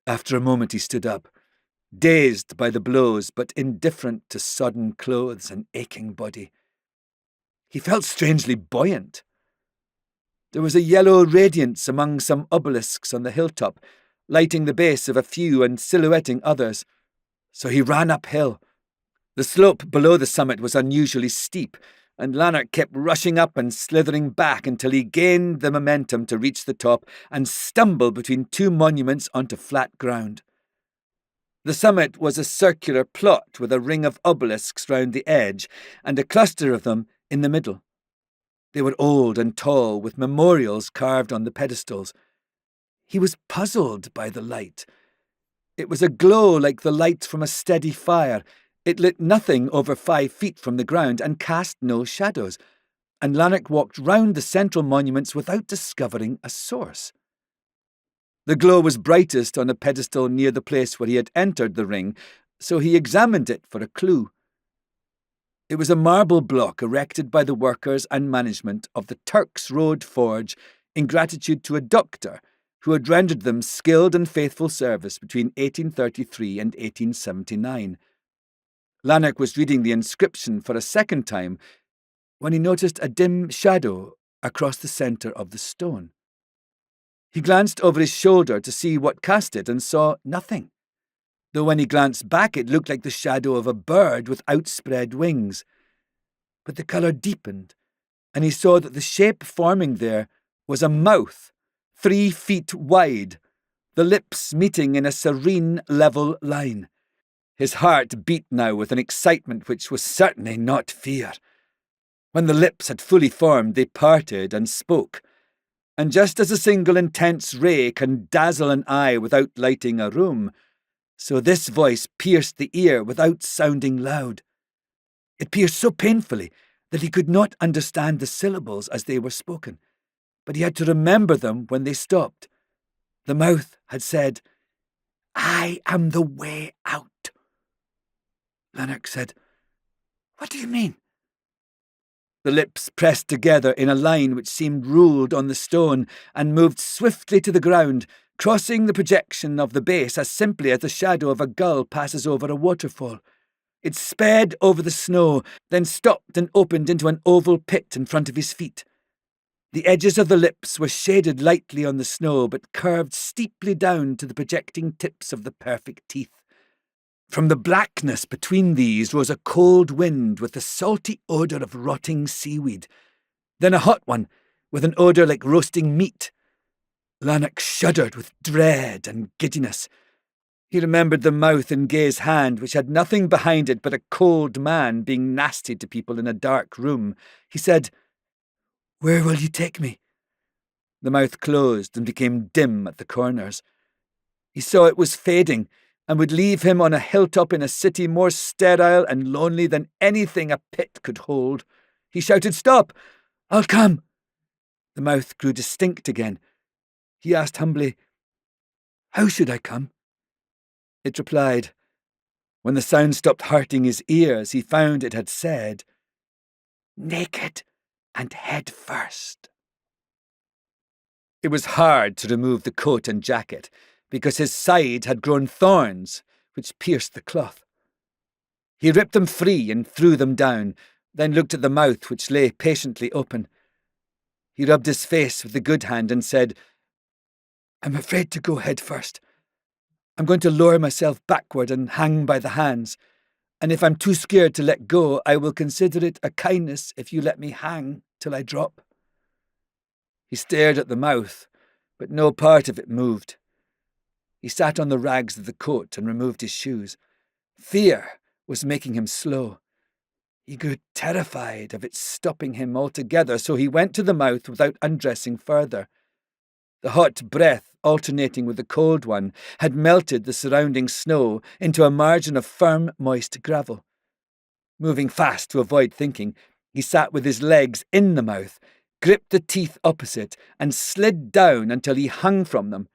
Speaker 2: After a moment he stood up, dazed by the blows but indifferent to sodden clothes and aching body. He felt strangely buoyant. There was a yellow radiance among some obelisks on the hilltop, lighting the base of a few and silhouetting others. So he ran uphill. The slope below the summit was unusually steep, and Lanark kept rushing up and slithering back until he gained the momentum to reach the top and stumble between 2 monuments onto flat ground. The summit was a circular plot with a ring of obelisks round the edge and a cluster of them in the middle. They were old and tall, with memorials carved on the pedestals. He was puzzled by the light. It was a glow like the light from a steady fire. It lit nothing over 5 feet from the ground and cast no shadows, and Lanark walked round the central monuments without discovering a source. The glow was brightest on a pedestal near the place where he had entered the ring, so he examined it for a clue. It was a marble block erected by the workers and management of the Turk's Road Forge in gratitude to a doctor who had rendered them skilled and faithful service between 1833 and 1879. Lanark was reading the inscription for a second time when he noticed a dim shadow across the centre of the stone. He glanced over his shoulder to see what cast it and saw nothing, though when he glanced back it looked like the shadow of a bird with outspread wings. But the colour deepened, and he saw that the shape forming there was a mouth 3 feet wide, the lips meeting in a serene, level line. His heart beat now with an excitement which was certainly not fear. When the lips had fully formed, they parted and spoke, and just as a single intense ray can dazzle an eye without lighting a room, so this voice pierced the ear without sounding loud. It pierced so painfully that he could not understand the syllables as they were spoken, but he had to remember them when they stopped. The mouth had said, "I am the way out." Lanark said, "What do you mean?" The lips pressed together in a line which seemed ruled on the stone and moved swiftly to the ground, crossing the projection of the base as simply as the shadow of a gull passes over a waterfall. It sped over the snow, then stopped and opened into an oval pit in front of his feet. The edges of the lips were shaded lightly on the snow, but curved steeply down to the projecting tips of the perfect teeth. From the blackness between these rose a cold wind with the salty odour of rotting seaweed, then a hot one with an odour like roasting meat. Lanark shuddered with dread and giddiness. He remembered the mouth in Gay's hand, which had nothing behind it but a cold man being nasty to people in a dark room. He said, "Where will you take me?" The mouth closed and became dim at the corners. He saw it was fading, and would leave him on a hilltop in a city more sterile and lonely than anything a pit could hold. He shouted, "Stop! I'll come!" The mouth grew distinct again. He asked humbly, "How should I come?" It replied. When the sound stopped hurting his ears, he found it had said, "Naked and head first." It was hard to remove the coat and jacket, because his side had grown thorns, which pierced the cloth. He ripped them free and threw them down, then looked at the mouth which lay patiently open. He rubbed his face with the good hand and said, "I'm afraid to go head first. I'm going to lower myself backward and hang by the hands. And if I'm too scared to let go, I will consider it a kindness if you let me hang till I drop." He stared at the mouth, but no part of it moved. He sat on the rags of the coat and removed his shoes. Fear was making him slow. He grew terrified of its stopping him altogether, so he went to the mouth without undressing further. The hot breath, alternating with the cold one, had melted the surrounding snow into a margin of firm, moist gravel. Moving fast to avoid thinking, he sat with his legs in the mouth, gripped the teeth opposite, and slid down until he hung from them.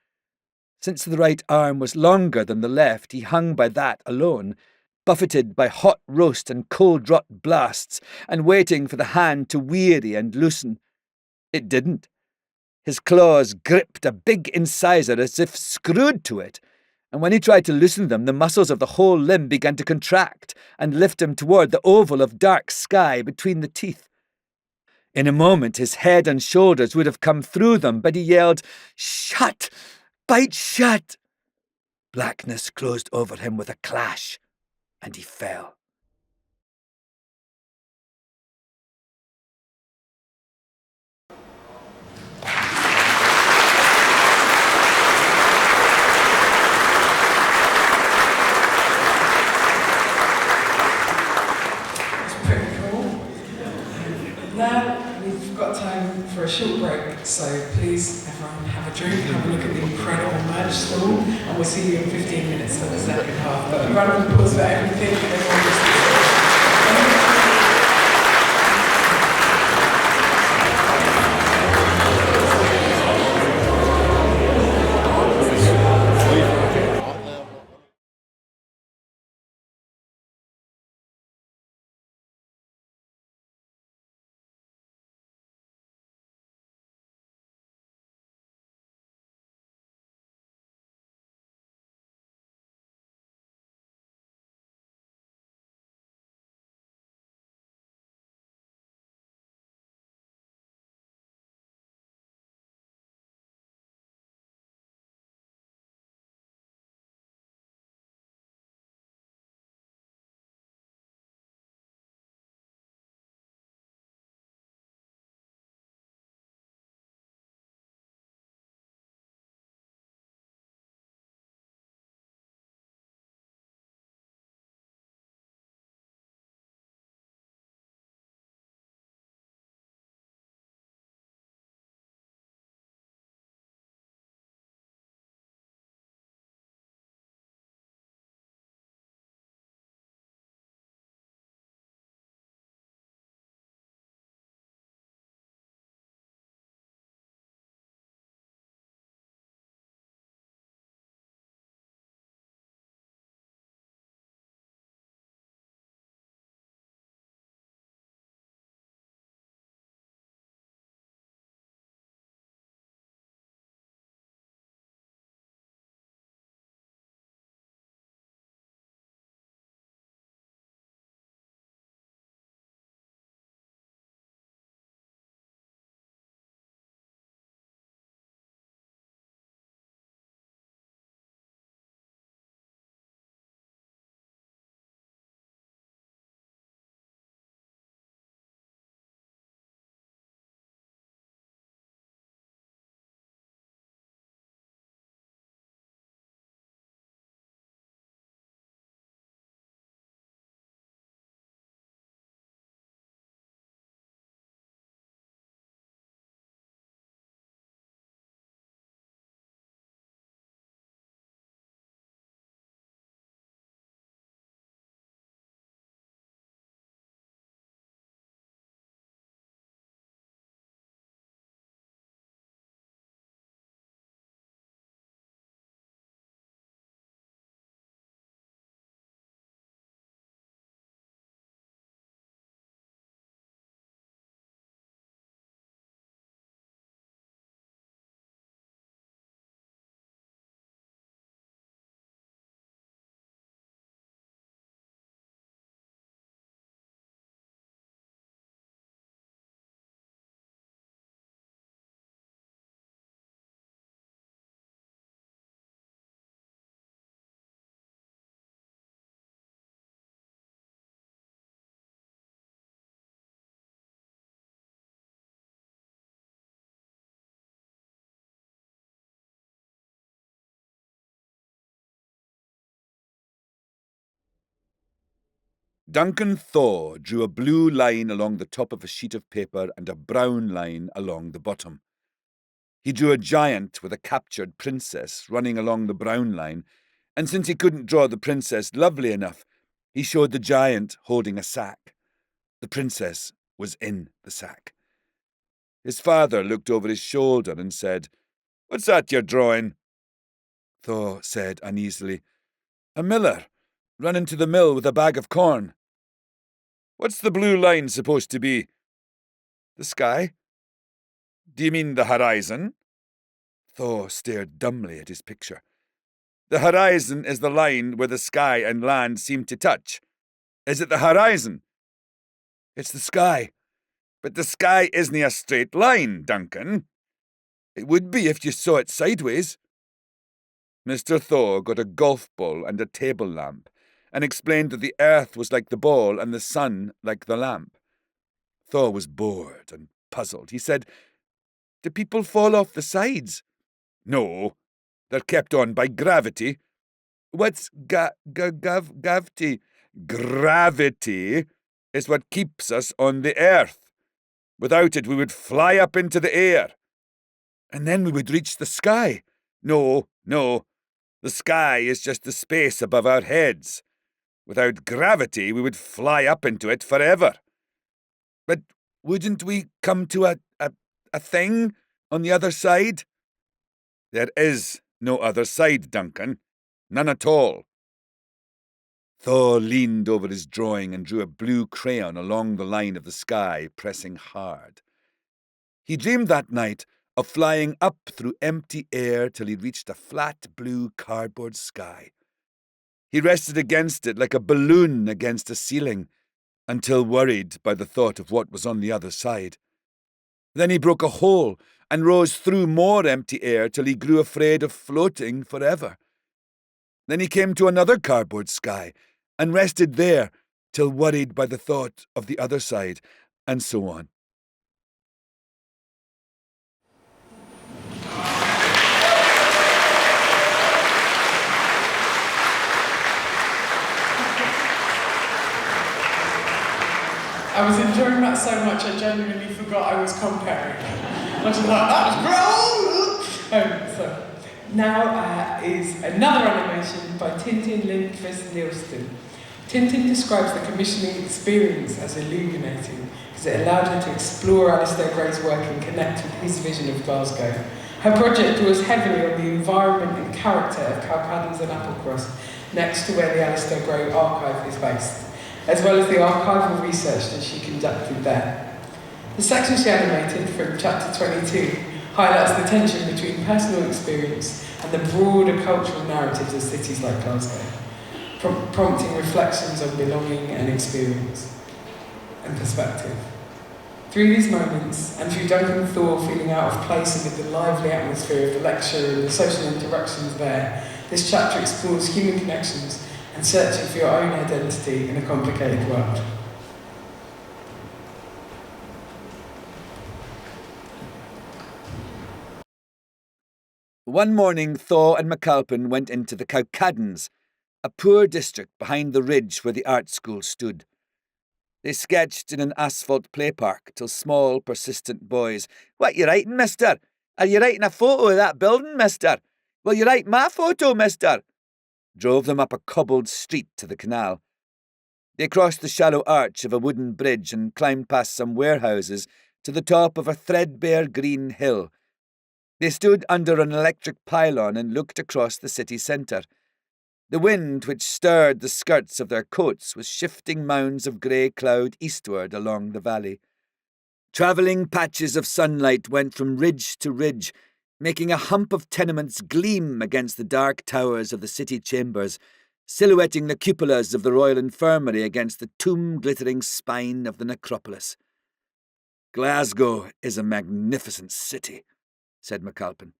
Speaker 2: Since the right arm was longer than the left, he hung by that alone, buffeted by hot roast and cold rot blasts, and waiting for the hand to weary and loosen. It didn't. His claws gripped a big incisor as if screwed to it, and when he tried to loosen them, the muscles of the whole limb began to contract and lift him toward the oval of dark sky between the teeth. In a moment, his head and shoulders would have come through them, but he yelled, "Shut! Bite shut!" Blackness closed over him with a clash, and he fell.
Speaker 1: Now we've got time for a short break, so please everyone have a drink, have a look at the incredible merch stall, and we'll see you in 15 minutes for the second half. But a round of applause for everything, everyone.
Speaker 2: Duncan Thaw drew a blue line along the top of a sheet of paper and a brown line along the bottom. He drew a giant with a captured princess running along the brown line, and since he couldn't draw the princess lovely enough, he showed the giant holding a sack. The princess was in the sack. His father looked over his shoulder and said, "What's that you're drawing?" Thaw said uneasily, "A miller, running to the mill with a bag of corn." "What's the blue line supposed to be?" "The sky." "Do you mean the horizon?" Thaw stared dumbly at his picture. "The horizon is the line where the sky and land seem to touch. Is it the horizon?" "It's the sky." "But the sky isn't a straight line, Duncan." "It would be if you saw it sideways." Mr. Thaw got a golf ball and a table lamp and explained that the earth was like the ball and the sun like the lamp. Thaw was bored and puzzled. He said, "Do people fall off the sides?" "No, they're kept on by gravity." "What's gravity?" "Gravity is what keeps us on the earth. Without it, we would fly up into the air." "And then we would reach the sky." No. The sky is just the space above our heads. Without gravity, we would fly up into it forever." "But wouldn't we come to a thing on the other side?" "There is no other side, Duncan. None at all." Thaw leaned over his drawing and drew a blue crayon along the line of the sky, pressing hard. He dreamed that night of flying up through empty air till he reached a flat blue cardboard sky. He rested against it like a balloon against a ceiling, until worried by the thought of what was on the other side. Then he broke a hole and rose through more empty air till he grew afraid of floating forever. Then he came to another cardboard sky and rested there till worried by the thought of the other side, and so on.
Speaker 1: I was enjoying that so much I genuinely forgot I was comparing. I was like, that was great! So now is another animation by Tintin Lindkvist Nielsen. Tintin describes the commissioning experience as illuminating because it allowed her to explore Alasdair Gray's work and connect with his vision of Glasgow. Her project draws heavily on the environment and character of Cowcaddens and Applecross, next to where the Alasdair Gray Archive is based, as well as the archival research that she conducted there. The section she animated from chapter 22 highlights the tension between personal experience and the broader cultural narratives of cities like Glasgow, prompting reflections on belonging and experience and perspective. Through these moments, and through Duncan Thaw feeling out of place amid the lively atmosphere of the lecture and the social interactions there, this chapter explores human connections and searching for your own identity in a complicated world.
Speaker 2: One morning, Thaw and McAlpin went into the Cowcaddens, a poor district behind the ridge where the art school stood. They sketched in an asphalt play park till small, persistent boys, "What you writing, mister? Are you writing a photo of that building, mister? Will you write my photo, mister?" drove them up a cobbled street to the canal. They crossed the shallow arch of a wooden bridge and climbed past some warehouses to the top of a threadbare green hill. They stood under an electric pylon and looked across the city centre. The wind, which stirred the skirts of their coats, was shifting mounds of grey cloud eastward along the valley. Travelling patches of sunlight went from ridge to ridge, making a hump of tenements gleam against the dark towers of the city chambers, silhouetting the cupolas of the Royal Infirmary against the tomb-glittering spine of the necropolis. "Glasgow is a magnificent city," said McAlpin.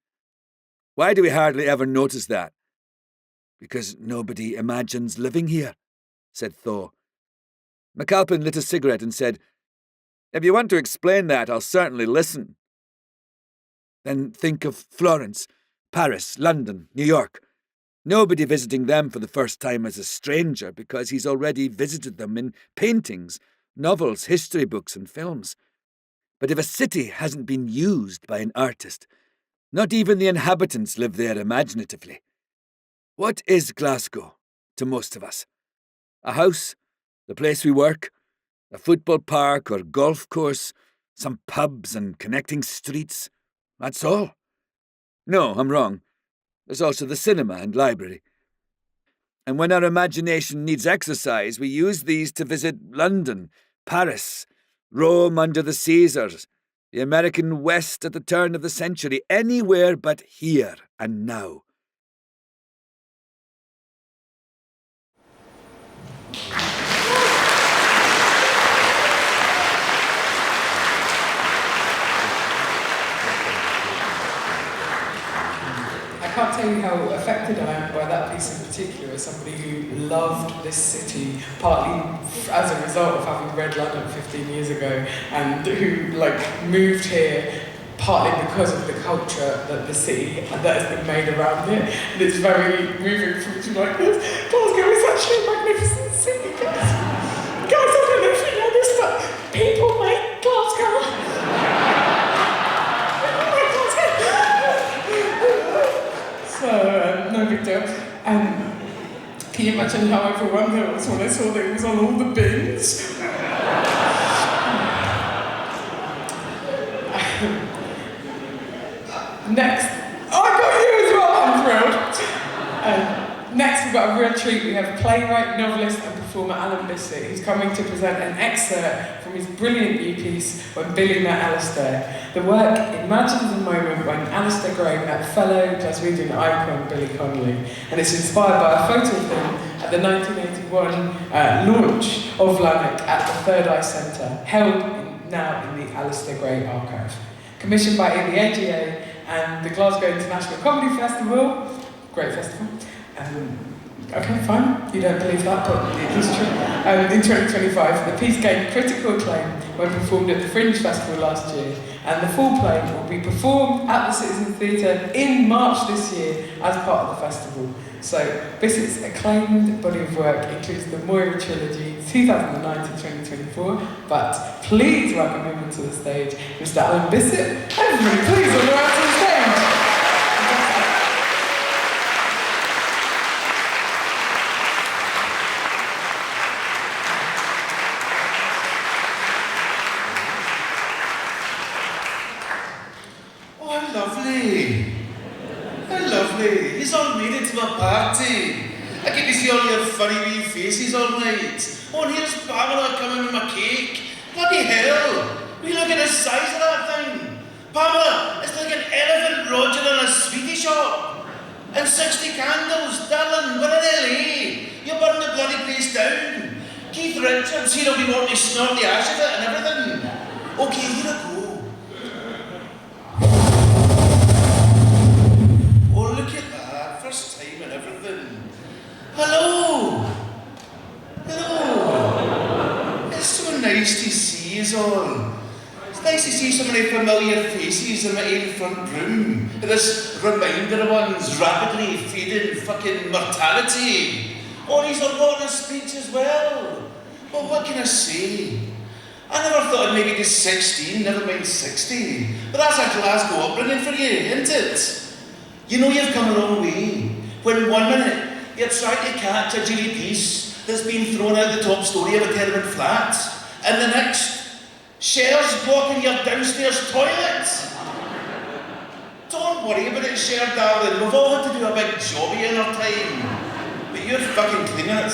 Speaker 2: "Why do we hardly ever notice that?" "Because nobody imagines living here," said Thaw. McAlpin lit a cigarette and said, "If you want to explain that, I'll certainly listen." "Then think of Florence, Paris, London, New York. Nobody visiting them for the first time as a stranger because he's already visited them in paintings, novels, history books and films. But if a city hasn't been used by an artist, not even the inhabitants live there imaginatively. What is Glasgow to most of us? A house? The place we work? A football park or golf course? Some pubs and connecting streets? That's all? No, I'm wrong. There's also the cinema and library. And when our imagination needs exercise, we use these to visit London, Paris, Rome under the Caesars, the American West at the turn of the century, anywhere but here and now.
Speaker 1: I can't tell you how affected I am by that piece in particular as somebody who loved this city, partly as a result of having read Lanark 15 years ago, and who moved here partly because of the culture that the city that has been made around it. And it's very moving for me to like this. Glasgow is actually a magnificent city, guys. Guys, I don't know if you know this, but people make Glasgow. So, no big deal. Can you imagine how overwhelmed I was when I saw that it was on all the bins? Next, I got you as well, I'm thrilled. Next, we've got a real treat. We have playwright, novelist and performer Alan Bissett, who's coming to present an excerpt from his brilliant new piece, When Billy Met Alasdair. The work imagines a moment when Alasdair Gray met fellow Glaswegian icon Billy Connolly, and it's inspired by a photo of him at the 1981 launch of Lanark at the Third Eye Centre, held now in the Alasdair Gray Archive. Commissioned by the AGA and the Glasgow International Comedy Festival, great festival. Okay, fine, you don't believe that, but it is true. In 2025, the piece gained critical acclaim when performed at the Fringe Festival last year, and the full play will be performed at the Citizen Theatre in March this year as part of the festival. So, Bissett's acclaimed body of work includes the Moira trilogy, 2009 to 2024, but please welcome him onto the stage, Mr. Alan Bissett. Everybody, please welcome him to the stage.
Speaker 4: He's all made it to a party. I get to see all your funny wee faces all night. Oh, and here's Pamela coming with my cake. Bloody hell! Will you look at the size of that thing? Pamela, it's like an elephant Roger in a sweetie shop. And 60 candles, darling, we're in LA. You'll burn the bloody place down. Keith Richards, he'll be wanting to snort the ash of it and everything. Okay, here I go. Oh, look at that. First time and everything. Hello. Hello. It's so nice to see you all. It's nice to see so many familiar faces in my own front room. This reminder of one's rapidly fading fucking mortality. Oh, he's a lot of speech as well. Well, what can I say? I never thought I'd make it to 16, never mind 60. But that's a Glasgow upbringing for you, isn't it? You know you've come a long way. When 1 minute you're trying to catch a jilly piece that's been thrown out the top story of a tenement flat, and the next, Cher's blocking your downstairs toilet. Don't worry about it, Cher, darling. We've all had to do a big jobby in our time. But you're fucking cleaning it.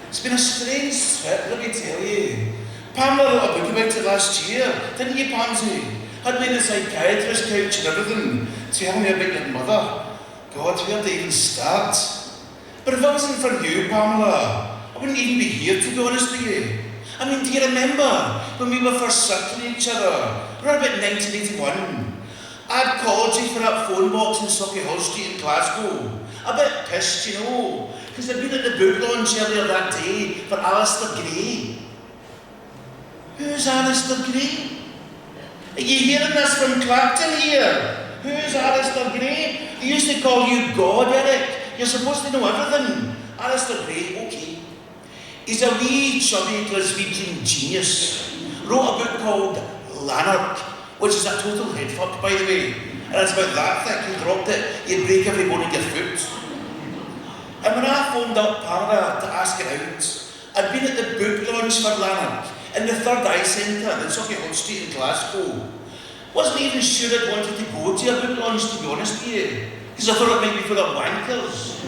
Speaker 4: It's been a strange trip, let me tell you. Pamela wrote a book about it last year, didn't you, Pansy? Had me in the psychiatrist couch and everything, telling me about your mother. God, where to even start? But if it wasn't for you, Pamela, I wouldn't even be here, to be honest with you. I mean, do you remember when we were first circling each other? Around about 1981. I'd called you for that phone box in Sauchiehall Street in Glasgow. A bit pissed, you know, because I'd been at the book launch earlier that day for Alasdair Gray. Who's Alasdair Gray? Are you hearing this from Clapton here? Who's Alasdair Gray? They used to call you God, Eric. you're supposed to know everything. Alasdair Gray, okay. He's a wee, chubby Glaswegian genius. Wrote a book called Lanark, which is a total headfuck, by the way. And it's about that thick, you dropped it, you break every bone in your foot. And when I phoned up Pamela to ask her out, I'd been at the book launch for Lanark in the Third Eye Centre in Sorcha Street in Glasgow. Wasn't even sure I'd wanted to go to a book launch, to be honest with you, because I thought it might be full of wankers,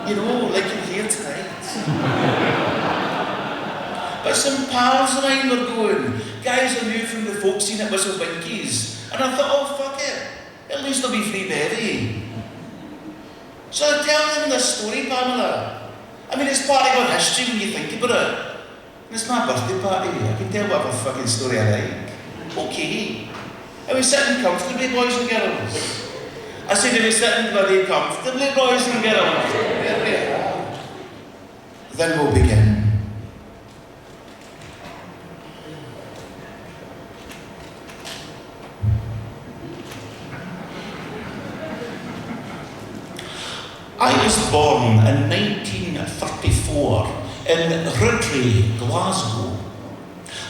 Speaker 4: you know, like in here tonight. But some pals of mine were going, guys I knew from the folk scene at Whistle Winkies, and I thought, oh fuck it, at least there'll be free bevy. So I tell them this story, Pamela. I mean, it's part of our history when you think about it. And it's my birthday party, I can tell whatever fucking story I like. Okay. Are we sitting comfortably, boys and girls? I said, are we sitting bloody comfortably, boys and girls? There we are. Then we'll begin. I was born in 1934 in Rydri, Glasgow.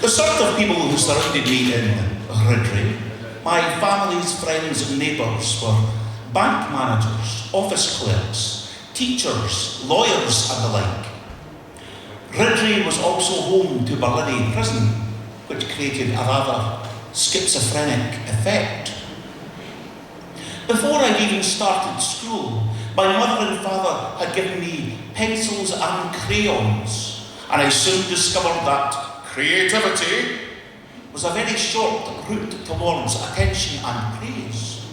Speaker 4: The sort of people who surrounded me in Rydri, my family's friends and neighbours, were bank managers, office clerks, teachers, lawyers and the like. Rydri was also home to Berlin prison, which created a rather schizophrenic effect. Before I'd even started school, my mother and father had given me pencils and crayons, and I soon discovered that creativity was a very short route towards attention and praise.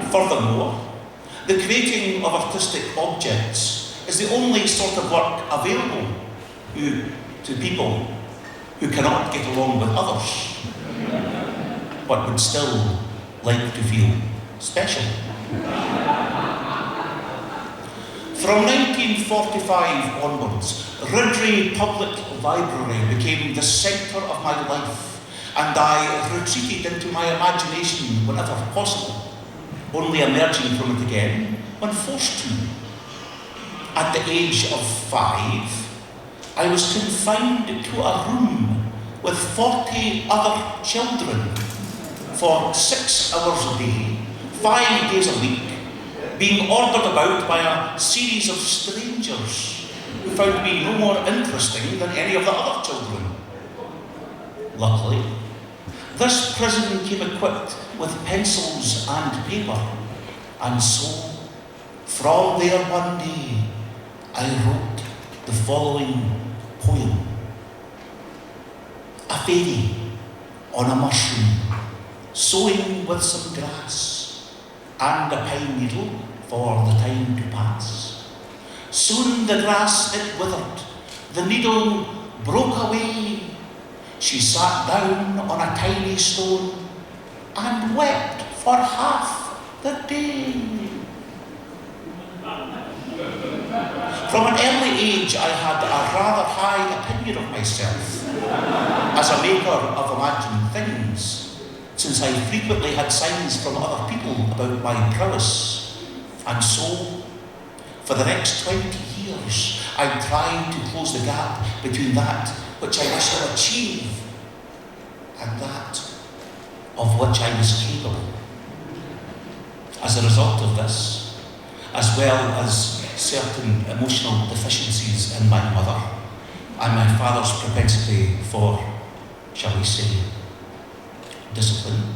Speaker 4: Furthermore, the creating of artistic objects is the only sort of work available to people who cannot get along with others, but would still like to feel special. From 1945 onwards, Rydri Public Library became the centre of my life, and I retreated into my imagination whenever possible, only emerging from it again when forced to. At the age of 5, I was confined to a room with 40 other children for 6 hours a day, 5 days a week, being ordered about by a series of strangers who found me no more interesting than any of the other children. Luckily, this prison came equipped with pencils and paper, and so, from there one day, I wrote the following poem. A fairy on a mushroom, sewing with some grass, and a pine needle for the time to pass. Soon the grass it withered, the needle broke away. She sat down on a tiny stone and wept for half the day. From an early age, I had a rather high opinion of myself as a maker of imagined things, since I frequently had signs from other people about my prowess. And so, for the next 20 years, I tried to close the gap between that which I wished to achieve and that of which I was capable. As a result of this, as well as certain emotional deficiencies in my mother and my father's propensity for, shall we say, discipline,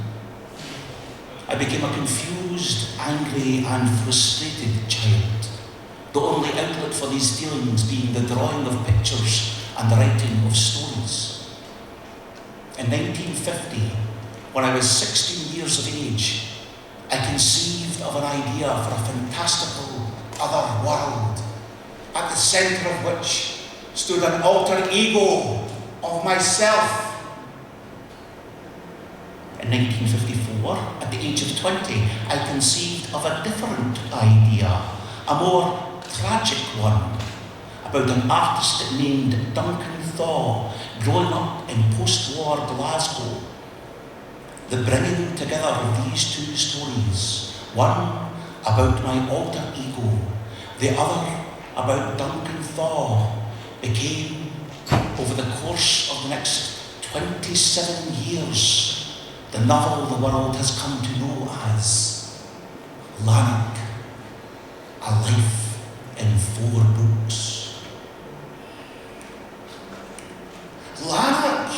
Speaker 4: I became a confused, angry and frustrated child, the only outlet for these feelings being the drawing of pictures and the writing of stories. In 1950, when I was 16 years of age, I conceived of an idea for a fantastical other world, at the centre of which stood an alter ego of myself. In 1954, at the age of 20, I conceived of a different idea, a more tragic one, about an artist named Duncan Thaw, growing up in post-war Glasgow. The bringing together of these two stories, one about my alter ego, The other, about Duncan Thaw, became, over the course of the next 27 years, the novel the world has come to know as Lanark, A Life in 4 Books. Lanark!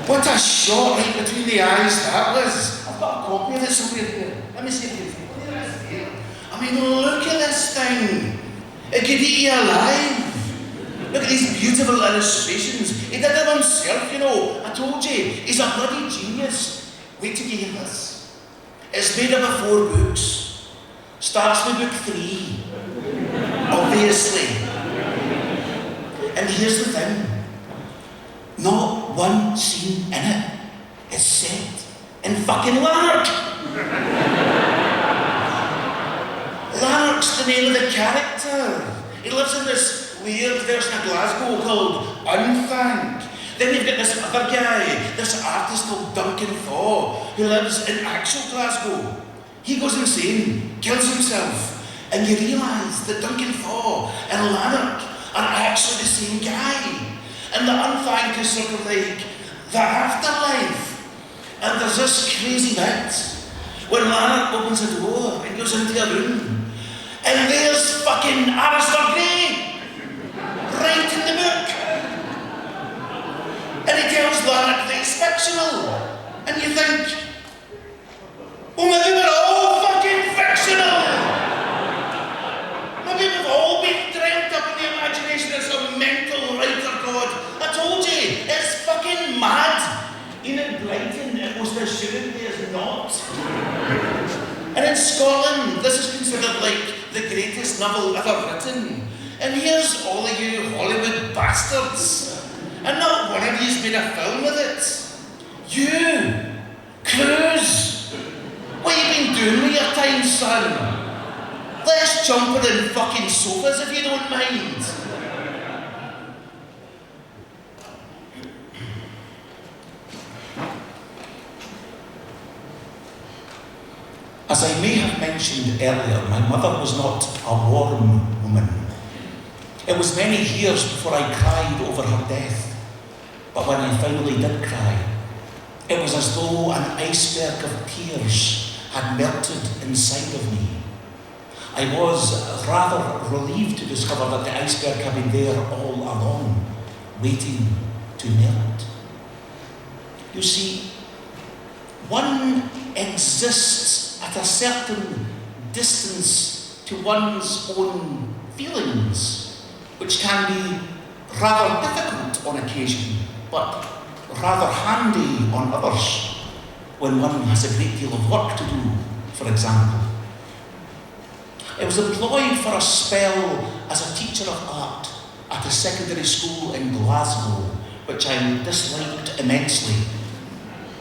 Speaker 4: What a shot right between the eyes that was. I've got a copy of it somewhere here. Let me see if you can. There it is here. I mean, look at this thing. It could eat you alive. Look at these beautiful illustrations. He did them himself, you know. I told you, he's a bloody genius. Wait till you hear this. It's made up of 4 books. Starts with book 3. Obviously. And here's the thing. Not one scene in it is set in fucking Lanark. Lanark's the name of the character. He lives in this weird version of Glasgow called Unthank. Then you've got this other guy, this artist called Duncan Thaw, who lives in actual Glasgow. He goes insane, kills himself, and you realise that Duncan Thaw and Lanark are actually the same guy. And the Unthank is sort of like the afterlife. And there's this crazy bit when Lanark opens a door and goes into a room. And there's fucking Alasdair Gray, right in the book. And he tells Lanark that he's fictional. And you think, well, maybe we're all fucking fictional. Maybe we've all been dreamt up in the imagination of some mental writer god. I told you, it's fucking mad. Enid Blyton, it was the assuredly is not. And in Scotland, this is considered like the greatest novel ever written. And here's all of you Hollywood bastards. And not one of you's made a film with it. You, Cruz, what have you been doing with your time, son? Let's jump in fucking sofas if you don't mind. As I may have mentioned earlier, my mother was not a warm woman. It was many years before I cried over her death. But when I finally did cry, it was as though an iceberg of tears had melted inside of me. I was rather relieved to discover that the iceberg had been there all along, waiting to melt. You see, one exists at a certain distance to one's own feelings, which can be rather difficult on occasion, but rather handy on others, when one has a great deal of work to do, for example. I was employed for a spell as a teacher of art at a secondary school in Glasgow, which I disliked immensely,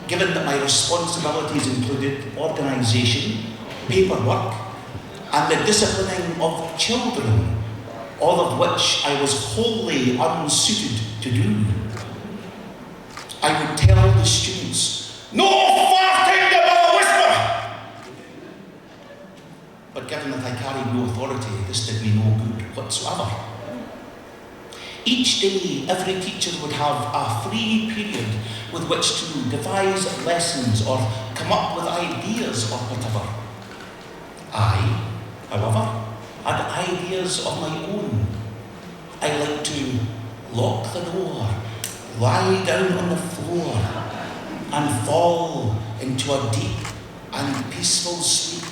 Speaker 4: given that my responsibilities included organisation, paperwork, and the disciplining of children, all of which I was wholly unsuited to do. I would tell the students, "No farting above a whisper!" But given that I carried no authority, this did me no good whatsoever. Each day, every teacher would have a free period with which to devise lessons or come up with ideas or whatever. I, however, had ideas of my own. I liked to lock the door, lie down on the floor, and fall into a deep and peaceful sleep,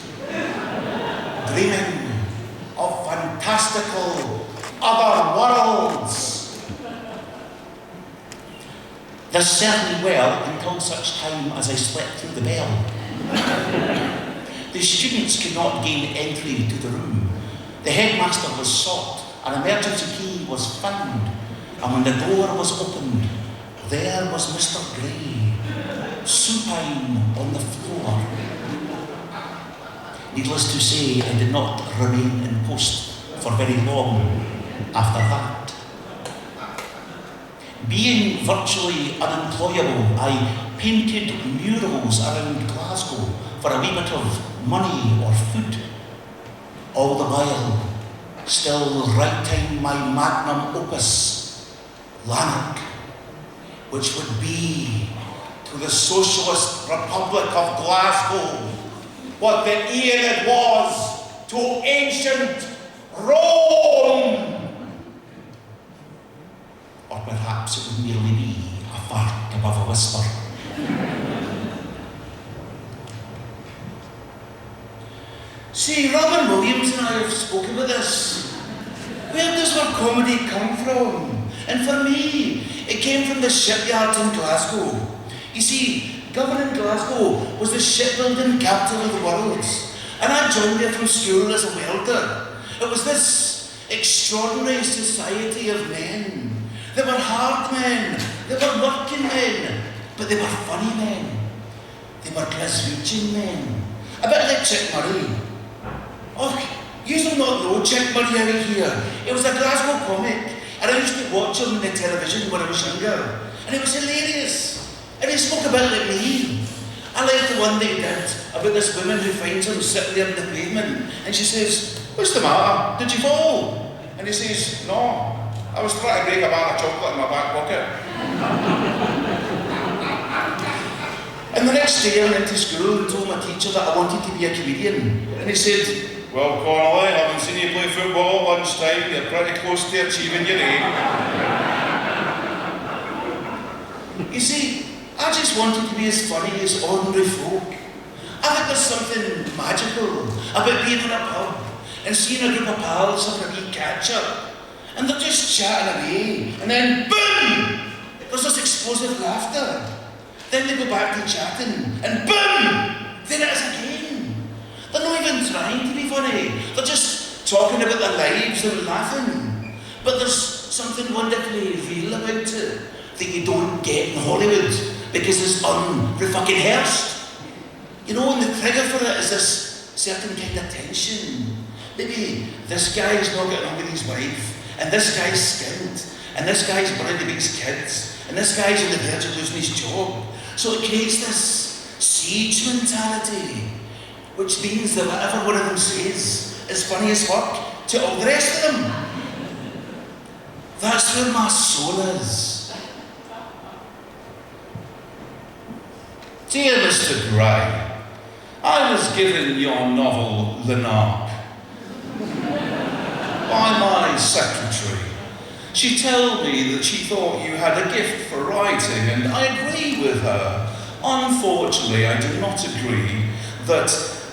Speaker 4: dreaming of fantastical other worlds. This served me well until such time as I slept through the bell. The students could not gain entry to the room. The headmaster was sought, an emergency key was found, and when the door was opened, there was Mr. Gray, supine on the floor. Needless to say, I did not remain in post for very long after that. Being virtually unemployable, I painted murals around Glasgow for a wee bit of money or food. all the while still writing my magnum opus, Lanark, which would be to the Socialist Republic of Glasgow what the Aeneid was to ancient Rome. Or perhaps it would merely be a fart above a whisper. See, Robin Williams and I have spoken about this. Where does our comedy come from? And for me, it came from the shipyards in Glasgow. You see, governing Glasgow was the shipbuilding capital of the world. And I joined there from school as a welder. It was this extraordinary society of men. They were hard men, they were working men, but they were funny men. They were Glaswegian men. A bit like Chick Murray. Oh, you do not know Chick Murray out here. He was a Glasgow comic, and I used to watch him on the television when I was younger. And it was hilarious. And he spoke a bit like me. I liked the one they did about this woman who finds him sitting there on the pavement, and she says, "What's the matter? Did you fall?" And he says, "No, I was trying to break a bar of chocolate in my back pocket." And the next day I went to school and told my teacher that I wanted to be a comedian. And he said, "Well, Connolly, I haven't seen you play football at lunchtime. You're pretty close to achieving your aim." You see, I just wanted to be as funny as ordinary folk. I think there's something magical about being in a pub and seeing a group of pals having a wee catch-up. And they're just chatting away, and then boom! There's this explosive laughter. Then they go back to chatting, and boom! There it is again. They're not even trying to be funny. They're just talking about their lives and laughing. But there's something wonderfully real about it that you don't get in Hollywood because it's unrehearsed. You know, and the trigger for it is this certain kind of tension. Maybe this guy's not getting on with his wife, and this guy's skint, and this guy's worried about his kids, and this guy's on the verge of losing his job. So it creates this siege mentality, which means that whatever one of them says is funny as fuck to all the rest of them. That's where my soul is. Dear Mr. Gray, I was given your novel Lanark by my secretary. She told me that she thought you had a gift for writing, and I agree with her. Unfortunately, I do not agree that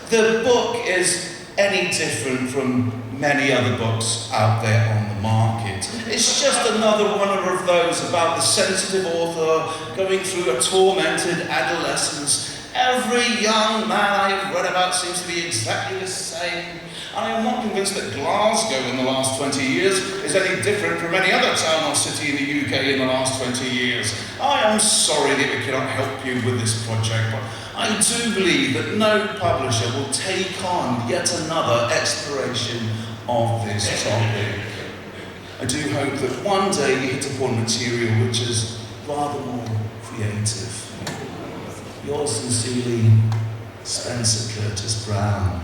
Speaker 4: the book is any different from many other books out there on the market. It's just another one of those about the sensitive author going through a tormented adolescence. Every young man I have read about seems to be exactly the same. I am not convinced that Glasgow in the last 20 years is any different from any other town or city in the UK in the last 20 years. I am sorry that we cannot help you with this project, but I do believe that no publisher will take on yet another exploration of this topic. I do hope that one day you hit upon material which is rather more creative. Yours sincerely, Spencer Curtis Brown.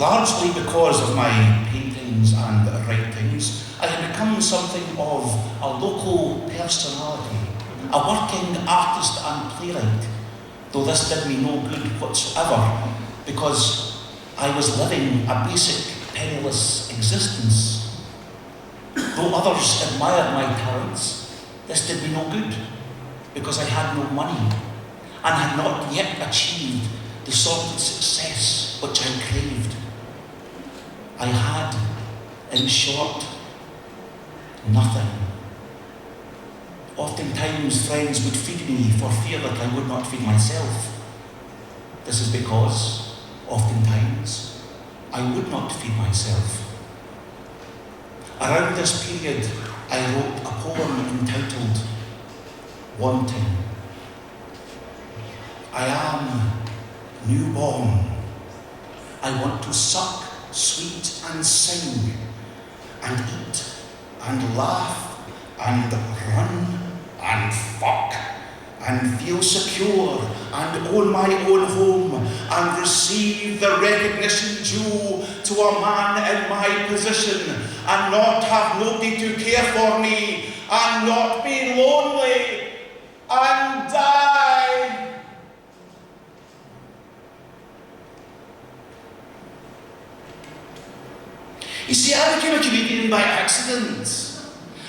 Speaker 4: Largely because of my paintings and writings, I had become something of a local personality, a working artist and playwright, though this did me no good whatsoever, because I was living a basic penniless existence. Though others admired my talents, this did me no good, because I had no money, and had not yet achieved the sort of success which I craved. I had, in short, nothing. Oftentimes friends would feed me for fear that I would not feed myself. This is because, oftentimes, I would not feed myself. Around this period, I wrote a poem entitled Wanting. I am newborn. I want to suck, sweet and sing, and eat, and laugh, and run, and fuck, and feel secure and own my own home and receive the recognition due to a man in my position and not have nobody to care for me and not be lonely and die. You see, I became a comedian by accident.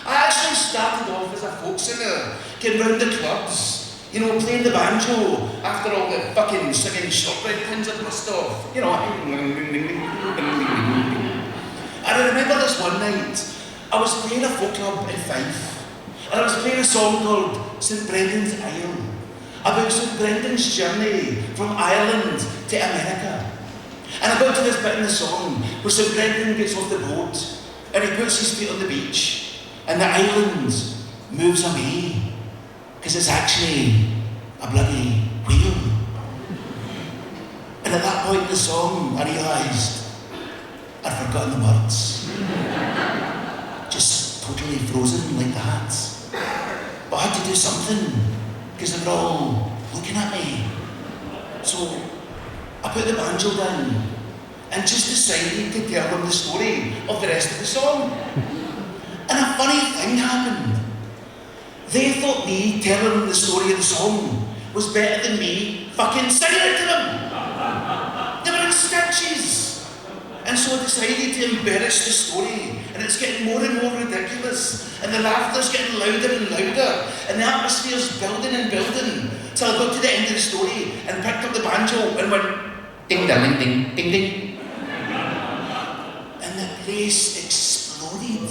Speaker 4: I actually started off as a folk singer, getting round the clubs, you know, playing the banjo after all the fucking singing shortbread pins I'd missed off. You know, and I remember this one night, I was playing a folk club in Fife, and I was playing a song called St Brendan's Isle, about St Brendan's journey from Ireland to America. And I got to this bit in the song where St Brendan gets off the boat and he puts his feet on the beach and the island moves away because it's actually a bloody whale. And at that point in the song I realised I'd forgotten the words. Just totally frozen like that. But I had to do something because they were all looking at me. So I put the banjo down and just decided to tell them the story of the rest of the song. And a funny thing happened. They thought me telling them the story of the song was better than me fucking singing it to them. They were in stitches. And so I decided to embellish the story, and it's getting more and more ridiculous, and the laughter's getting louder and louder, and the atmosphere's building and building, till I got to the end of the story and picked up the banjo and went ding ding ding ding ding. And the place exploded.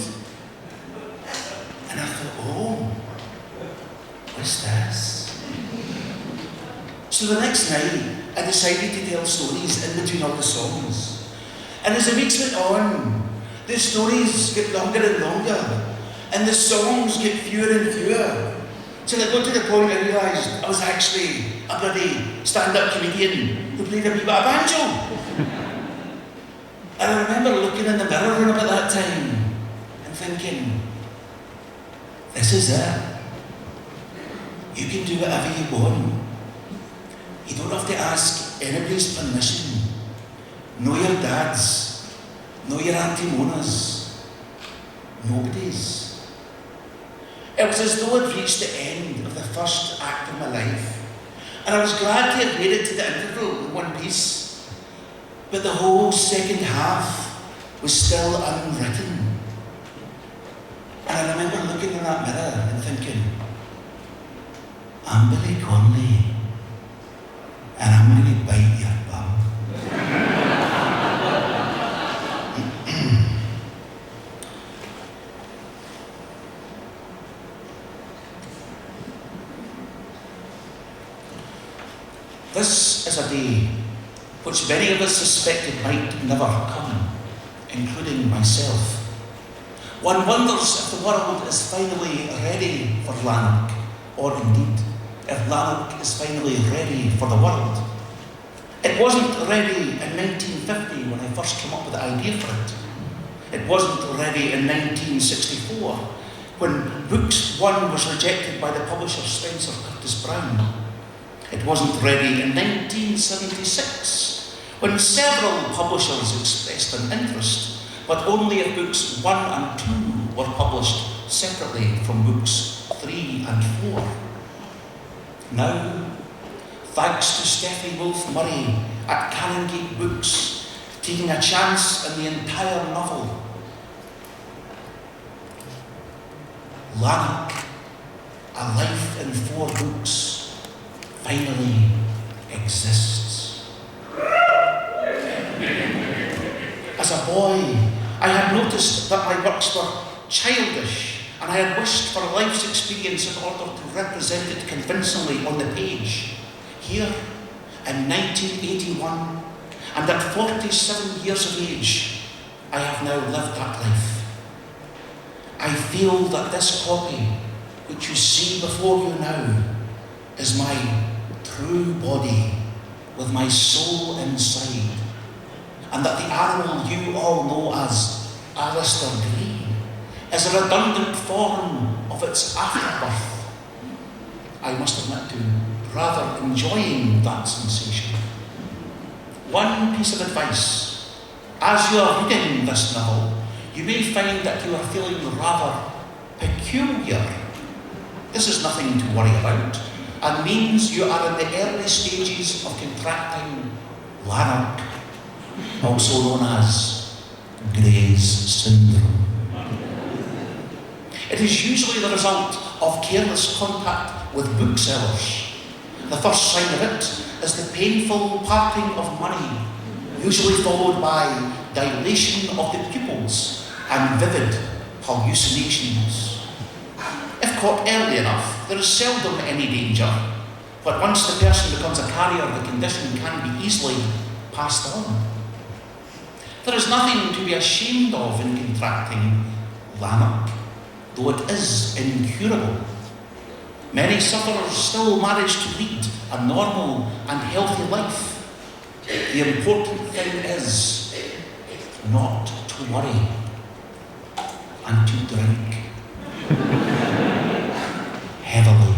Speaker 4: And I thought, oh, what's this? So the next night, I decided to tell stories in between all the songs. And as the weeks went on, the stories get longer and longer, and the songs get fewer and fewer. Till I got to the point I realised I was actually a bloody stand-up comedian who played a wee bit of banjo. And I remember looking in the mirror about that time and thinking, this is it. You can do whatever you want. You don't have to ask anybody's permission. No your dad's, no your Auntie Mona's, nobody's. It was as though I'd reached the end of the first act of my life, and I was glad to have made it to the interval in one piece. But the whole second half was still unwritten. And I remember looking in that mirror and thinking, I'm Billy Connolly, and I'm going to bite your bum. This is a day which many of us suspected might never come, including myself. One wonders if the world is finally ready for Lanark, or indeed, if Lanark is finally ready for the world. It wasn't ready in 1950 when I first came up with the idea for it. It wasn't ready in 1964 when Books 1 was rejected by the publisher Spencer Curtis Brown. It wasn't ready in 1976 when several publishers expressed an interest, but only if Books 1 and 2 were published separately from Books 3 and 4. Now, thanks to Stephanie Wolfe Murray at Canongate Books, taking a chance on the entire novel, Lanark, A Life in 4 Books, finally exists. As a boy, I had noticed that my works were childish, and I had wished for a life's experience in order to represent it convincingly on the page. Here, in 1981, and at 47 years of age, I have now lived that life. I feel that this copy, which you see before you now, is my true body with my soul inside, and that the animal you all know as Alasdair Gray is a redundant form of its afterbirth. I must admit to rather enjoying that sensation. One piece of advice: as you are reading this novel, you may find that you are feeling rather peculiar. This is nothing to worry about, and means you are in the early stages of contracting Lanark, also known as Gray's syndrome. It is usually the result of careless contact with booksellers. The first sign of it is the painful parting of money, usually followed by dilation of the pupils and vivid hallucinations. If caught early enough, there is seldom any danger, but once the person becomes a carrier, the condition can be easily passed on. There is nothing to be ashamed of in contracting Lanark, though it is incurable. Many sufferers still manage to lead a normal and healthy life. The important thing is not to worry and to drink heavily.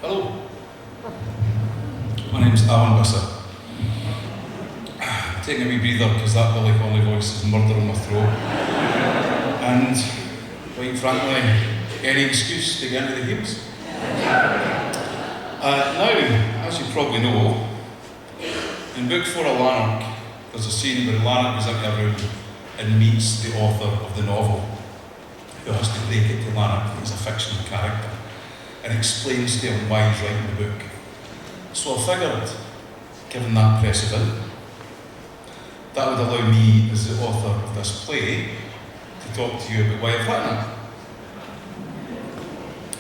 Speaker 5: Hello, my name's Alan Bissett. Taking a wee breather because that Billy Connolly voice is murdering my throat. And, quite frankly, any excuse to get into the games. Now, as you probably know, in book 4 of Lanark, there's a scene where Lanark goes into a room and meets the author of the novel, who has to break it to Lanark, he's a fictional character, and explains to him why he's writing the book. So I figured, given that precedent, that would allow me, as the author of this play, to talk to you about why I've written it.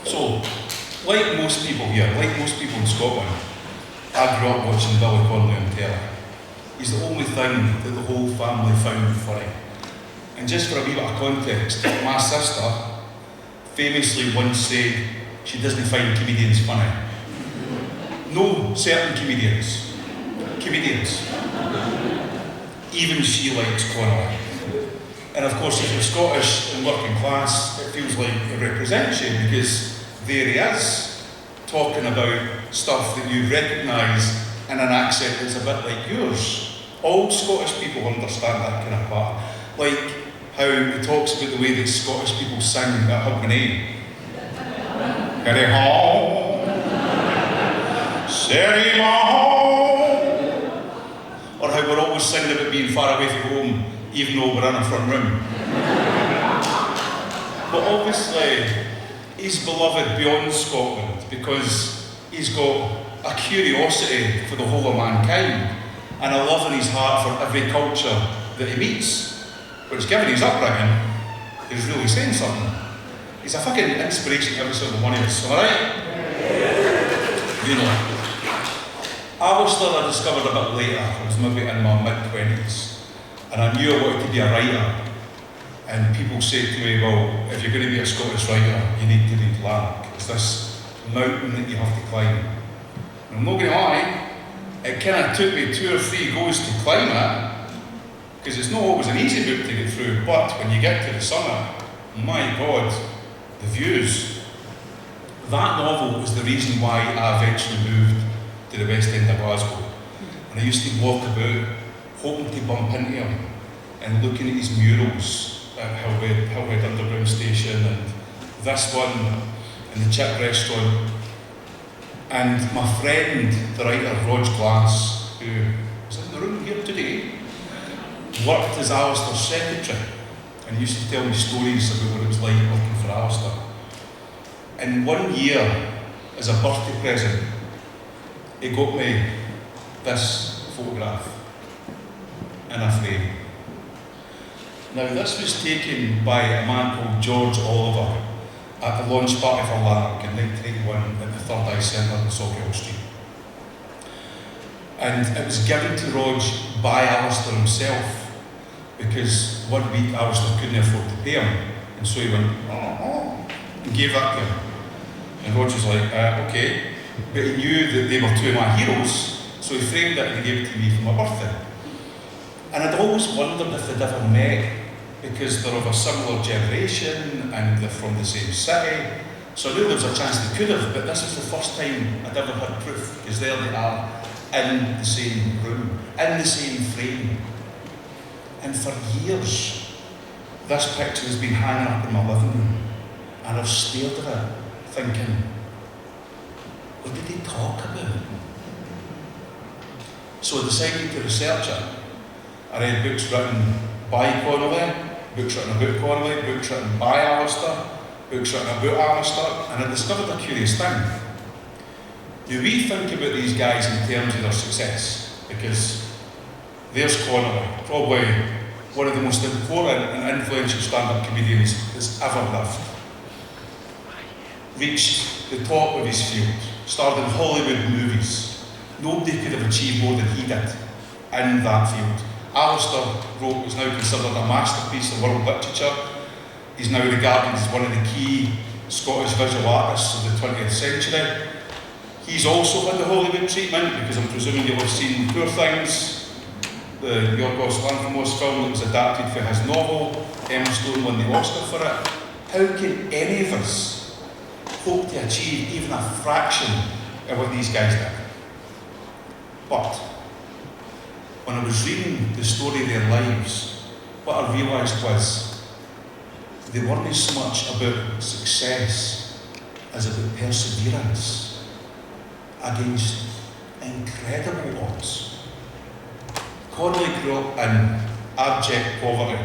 Speaker 5: So, like most people here, like most people in Scotland, I grew up watching Billy Connolly on telly. He's the only thing that the whole family found funny. And just for a wee bit of context, my sister famously once said she doesn't find comedians funny. No, certain comedians. Comedians. Even she likes Connolly. And of course, if you're Scottish and working class, it feels like it represents you, because there he is, talking about stuff that you recognise in an accent that's a bit like yours. All Scottish people understand that kind of part. Like how he talks about the way that Scottish people sing at Hogmanay. Carry home, Seri home. Or how we're always singing about being far away from home, even though we're in a front room. But obviously, he's beloved beyond Scotland because he's got a curiosity for the whole of mankind and a love in his heart for every culture that he meets, which, given his upbringing, is really saying something. He's a fucking inspiration to every single one of us, alright? You know. Alasdair I discovered a bit later. I was maybe in my mid-20s, and I knew I wanted to be a writer. And people said to me, well, if you're going to be a Scottish writer, you need to read Lanark. It's this mountain that you have to climb. And I'm not going to lie, it kind of took me 2 or 3 goes to climb it, because it's not always an easy book to get through, but when you get to the summit, my God, the views. That novel was the reason why I eventually moved to the West End of Glasgow. And I used to walk about, hoping to bump into him, and looking at his murals at Hillhead Underground Station, and this one, and the Chip restaurant. And my friend, the writer Rog Glass, who is in the room here today, worked as Alasdair's secretary, and used to tell me stories about what it was like working for Alasdair. And one year, as a birthday present, he got me this photograph in a frame. Now, this was taken by a man called George Oliver at the launch party for Lanark in 1981 at the Third Eye Centre in Sauchiehall Street. And it was given to Rog by Alasdair himself, because one week Alasdair couldn't afford to pay him, and so he went, and gave that to him. And Rog was like, okay, but he knew that they were 2 of my heroes, so he framed it and he gave it to me for my birthday. And I'd always wondered if they'd ever met, because they're of a similar generation and they're from the same city. So I knew there was a chance they could have, but this is the first time I'd ever had proof, because there they are in the same room, in the same frame. And for years, this picture has been hanging up in my living room, and I've stared at it, thinking, what did they talk about? So I decided to research it. I read books written by Connolly, books written about Connolly, books written by Alasdair, books written about Alasdair, and I discovered a curious thing. Do we think about these guys in terms of their success? Because there's Connolly, probably one of the most important and influential stand-up comedians that's ever lived. Reached the top of his field, starred in Hollywood movies. Nobody could have achieved more than he did in that field. Alasdair wrote what is now considered a masterpiece of world literature. He's now regarded as one of the key Scottish visual artists of the 20th century. He's also had the Hollywood treatment, because I'm presuming you'll have seen Poor Things, the Yorgos Lanthimos film that was adapted for his novel. Emma Stone won the Oscar for it. How can any of us hope to achieve even a fraction of what these guys did? But when I was reading the story of their lives, what I realised was they weren't so much about success as about perseverance against incredible odds. Connolly grew up in abject poverty,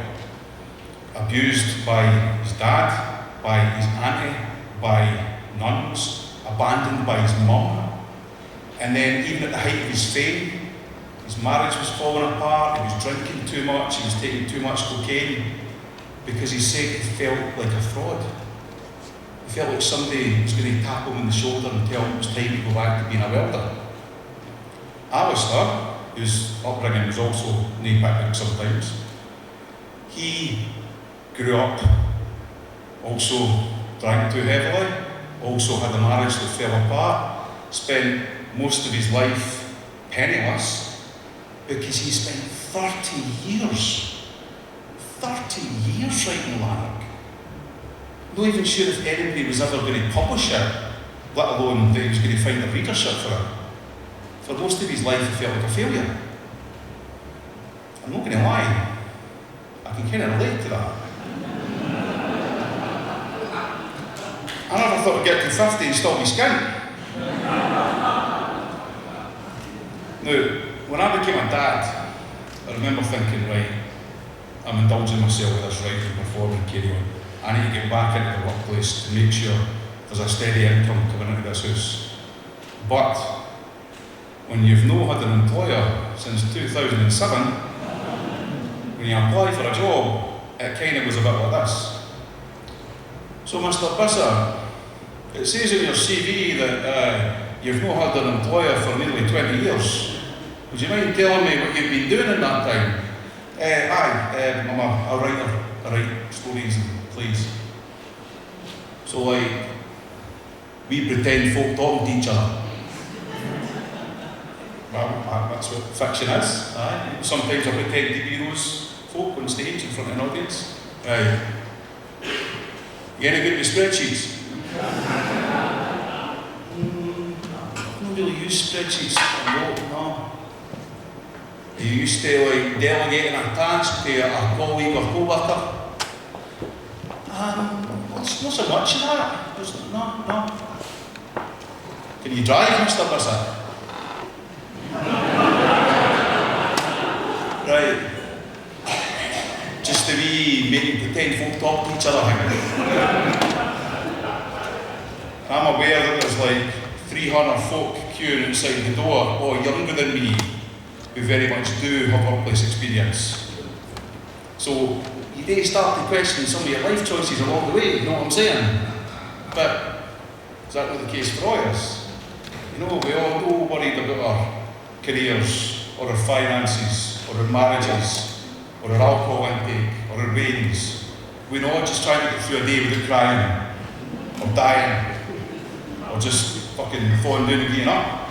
Speaker 5: abused by his dad, by his auntie, by nuns, abandoned by his mum, and then even at the height of his fame, his marriage was falling apart, he was drinking too much, he was taking too much cocaine, because he said he felt like a fraud. He felt like somebody was going to tap him on the shoulder and tell him it was time to go back to being a welder. Alasdair, whose upbringing was also napactic sometimes, he grew up, also drank too heavily, also had a marriage that fell apart, spent most of his life penniless, because he spent 30 years writing Lanark. Not even sure if anybody was ever going to publish it, let alone that he was going to find a readership for it. For most of his life, he felt like a failure. I'm not going to lie, I can kind of relate to that. I never thought I'd get to 50 and still be skint. Now, when I became a dad, I remember thinking, right, I'm indulging myself with this writing, performing, carry on. I need to get back into the workplace to make sure there's a steady income coming into this house. But when you've not had an employer since 2007, when you apply for a job, it kind of was a bit like this. So, Mr. Bissett, it says in your CV that you've not had an employer for nearly 20 years. Would you mind telling me what you've been doing in that time? I'm a writer. I write stories and plays. So, like, We pretend folk talking to each other. Well, that's what fiction is. Aye. Sometimes I pretend to be those folk on stage in front of an audience. Right. You any good with spreadsheets? I don't really use spreadsheets no. Are you used to like delegating a task to a colleague or co-worker? Not so much of that. No. Can you drive, Mr. Bissett? Right. Just to be making pretend folk talk to each other. I'm aware that there's like 300 folk queuing outside the door, all younger than me, who very much do have workplace experience. So you do start to question some of your life choices along the way, you know what I'm saying? But is that not the case for all of us? You know, we all worried about our careers, or our finances, or our marriages, or our alcohol intake, or our weddings. We're all just trying to get through a day without crying, or dying, or just fucking falling down and getting up.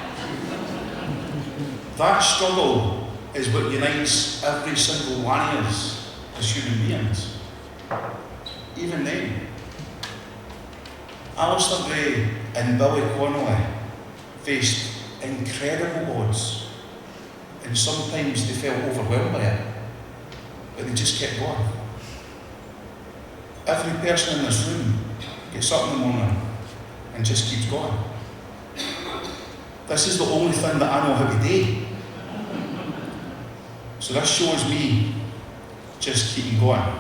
Speaker 5: That struggle is what unites every single one of us as human beings. Even then. Alasdair Gray and Billy Connolly faced incredible odds, and sometimes they felt overwhelmed by it, but they just kept going. Every person in this room gets up in the morning and just keeps going. This is the only thing that I know how to do. So this shows me just keeping going.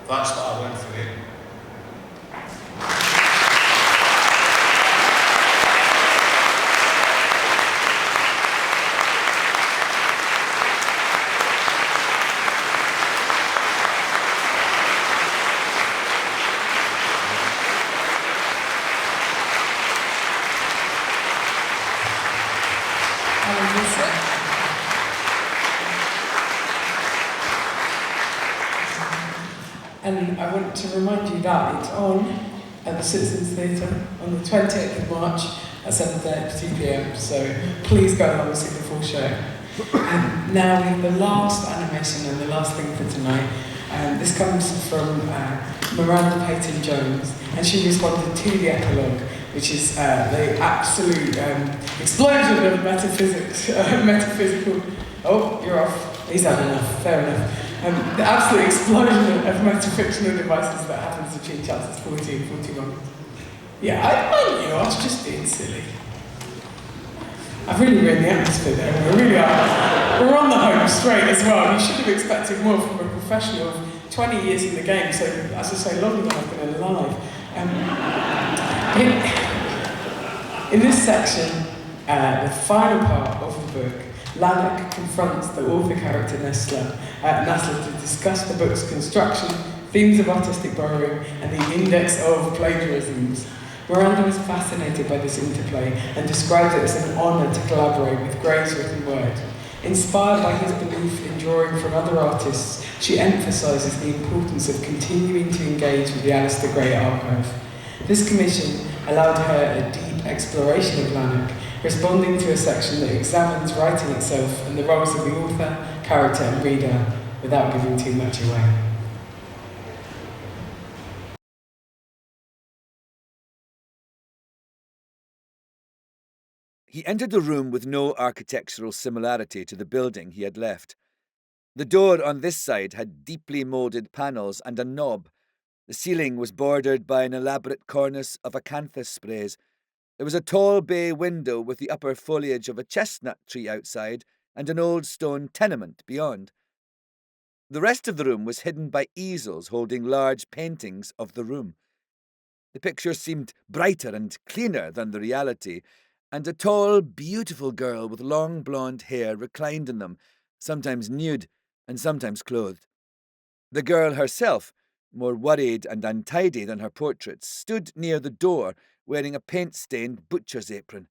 Speaker 5: That's what I went for it.
Speaker 1: And I want to remind you that it's on at the Citizens Theatre on the 28th of March at 7:30 p.m. So please go along and see the full show. And now we have the last animation and the last thing for tonight. This comes from Miranda Peyton-Jones, and she responded to the epilogue, which is the absolute explosion of metaphysical. Oh, you're off. He's had enough. Fair enough. The absolute explosion of metafictional devices that happens between chapters 40 and 41. Yeah, I was just being silly. I've really ruined the atmosphere there. We really are. We're on the home straight as well. You should have expected more from a professional of 20 years in the game, so as I say, longer than I've been alive. In this section, the final part of the book, Lanark confronts the author character Nestler to discuss the book's construction, themes of artistic borrowing, and the index of plagiarisms. Miranda was fascinated by this interplay and described it as an honour to collaborate with Gray's written word. Inspired by his belief in drawing from other artists, she emphasises the importance of continuing to engage with the Alasdair Gray Archive. This commission allowed her a deep exploration of Lanark, responding to a section that examines writing itself and the roles of the author, character and reader without giving too much away.
Speaker 2: He entered the room with no architectural similarity to the building he had left. The door on this side had deeply moulded panels and a knob. The ceiling was bordered by an elaborate cornice of acanthus sprays. There was a tall bay window with the upper foliage of a chestnut tree outside and an old stone tenement beyond. The rest of the room was hidden by easels holding large paintings of the room. The pictures seemed brighter and cleaner than the reality, and a tall, beautiful girl with long blonde hair reclined in them, sometimes nude and sometimes clothed. The girl herself, more worried and untidy than her portraits, stood near the door wearing a paint-stained butcher's apron.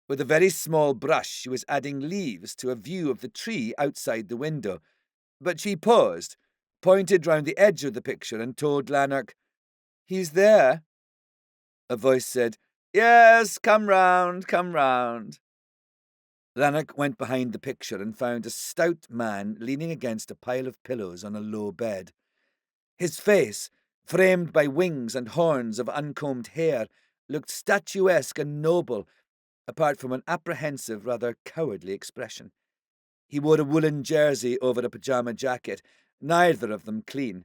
Speaker 2: With a very small brush, she was adding leaves to a view of the tree outside the window. But she paused, pointed round the edge of the picture and told Lanark, "He's there." A voice said, "Yes, come round, come round." Lanark went behind the picture and found a stout man leaning against a pile of pillows on a low bed. His face, framed by wings and horns of uncombed hair, looked statuesque and noble, apart from an apprehensive, rather cowardly expression. He wore a woolen jersey over a pyjama jacket, neither of them clean.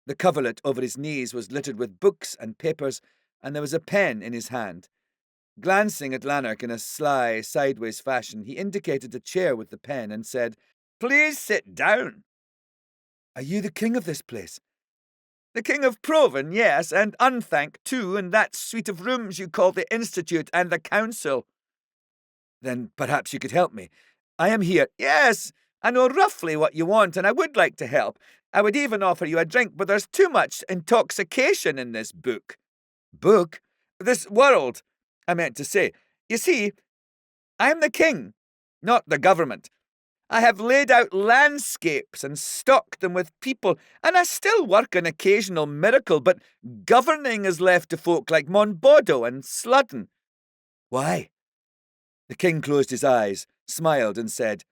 Speaker 2: The coverlet over his knees was littered with books and papers, and there was a pen in his hand. Glancing at Lanark in a sly, sideways fashion, he indicated a chair with the pen and said, "Please sit down." "Are you the king of this place?" "The king of Proven, yes, and Unthank too, and that suite of rooms you call the Institute and the Council." "Then perhaps you could help me. I am here." "Yes, I know roughly what you want, and I would like to help. I would even offer you a drink, but there's too much intoxication in this book." "Book? This world, I meant to say. You see, I am the king, not the government. I have laid out landscapes and stocked them with people, and I still work an occasional miracle, but governing is left to folk like Monboddo and Sludden." "Why?" The king closed his eyes, smiled, and said,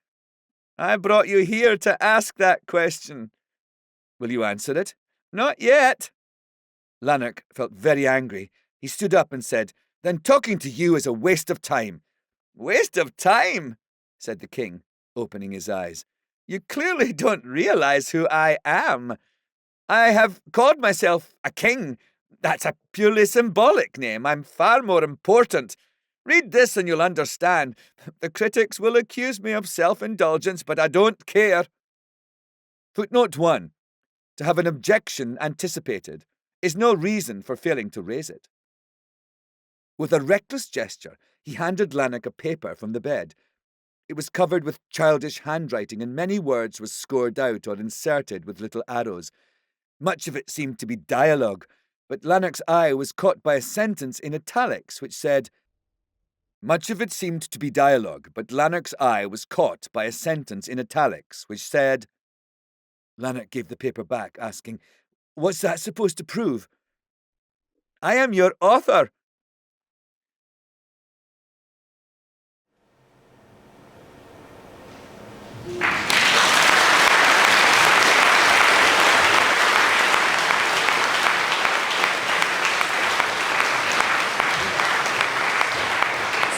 Speaker 2: "I brought you here to ask that question." "Will you answer it?" "Not yet." Lanark felt very angry. He stood up and said, "Then talking to you is a waste of time." "Waste of time?" said the king, opening his eyes. "You clearly don't realize who I am. I have called myself a king. That's a purely symbolic name. I'm far more important. Read this and you'll understand. The critics will accuse me of self-indulgence, but I don't care." Footnote 1. To have an objection anticipated is no reason for failing to raise it. With a reckless gesture, he handed Lanark a paper from the bed. It was covered with childish handwriting, and many words were scored out or inserted with little arrows. Much of it seemed to be dialogue, but Lanark's eye was caught by a sentence in italics which said, Much of it seemed to be dialogue, but Lanark's eye was caught by a sentence in italics which said... Lanark gave the paper back, asking, "What's that supposed to prove?" "I am your author."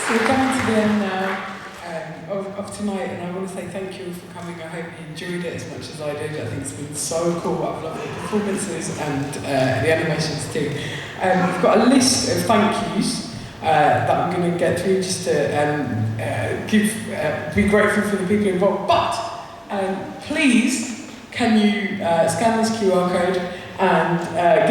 Speaker 1: So we're coming to the end now of tonight, and I want to say thank you for coming. I hope you enjoyed it as much as I did. I think it's been so cool. I've loved the performances and the animations too. We've got a list of thank yous that I'm going to get through just to be grateful for the people involved. But please, can you scan this QR code and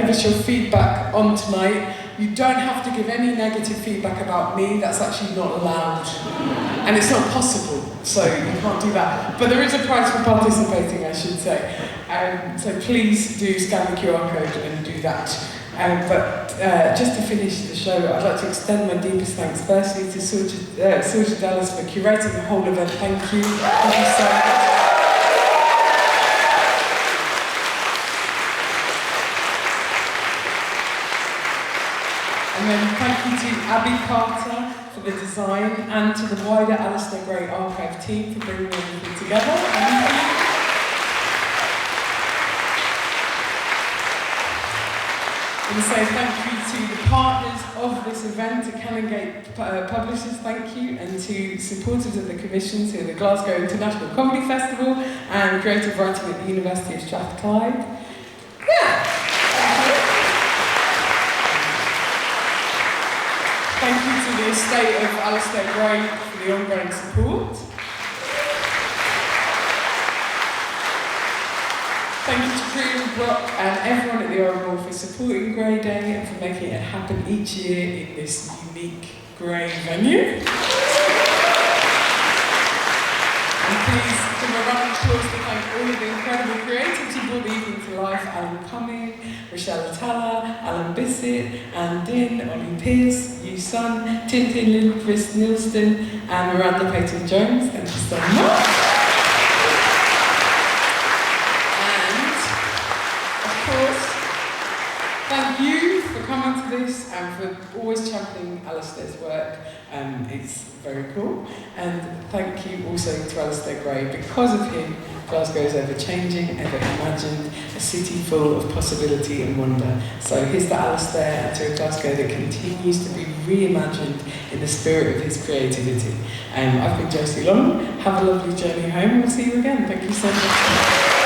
Speaker 1: give us your feedback on tonight? You don't have to give any negative feedback about me. That's actually not allowed. And it's not possible, so you can't do that. But there is a prize for participating, I should say. So please do scan the QR code and do that. But just to finish the show, I'd like to extend my deepest thanks firstly to Sorcha Dallas for curating the whole event. Thank you. Thank you so much. And then thank you to Abby Carter for the design and to the wider Alasdair Gray Archive team for bringing everything together. Thank you. I want to say thank you to the partners of this event, to Canongate Publishers, thank you, and to supporters of the commission, to the Glasgow International Comedy Festival and Creative Writing at the University of Strathclyde. Yeah. Thank you to the estate of Alasdair Gray for the ongoing support. Thank you to Crew, Brock and everyone at the Òran Mór for supporting Grey Day and for making it happen each year in this unique grey venue. And please give a round of applause to thank all of the incredible creatives who brought the evening to life: Alan Cumming, Rachelle Atalla, Alan Bissett, Ann Dinh, Ollie Pearse, Tintin Lindkvist Nielsen, and Miranda Peyton-Jones. Thank you so much. And, of course, thank you for coming to this this and for always championing Alasdair's work. It's very cool. And thank you also to Alasdair Gray. Because of him, Glasgow is ever changing, ever imagined, a city full of possibility and wonder. So here's to Alasdair and to a Glasgow that continues to be reimagined in the spirit of his creativity. I've been Josie Long. Have a lovely journey home. We'll see you again. Thank you so much.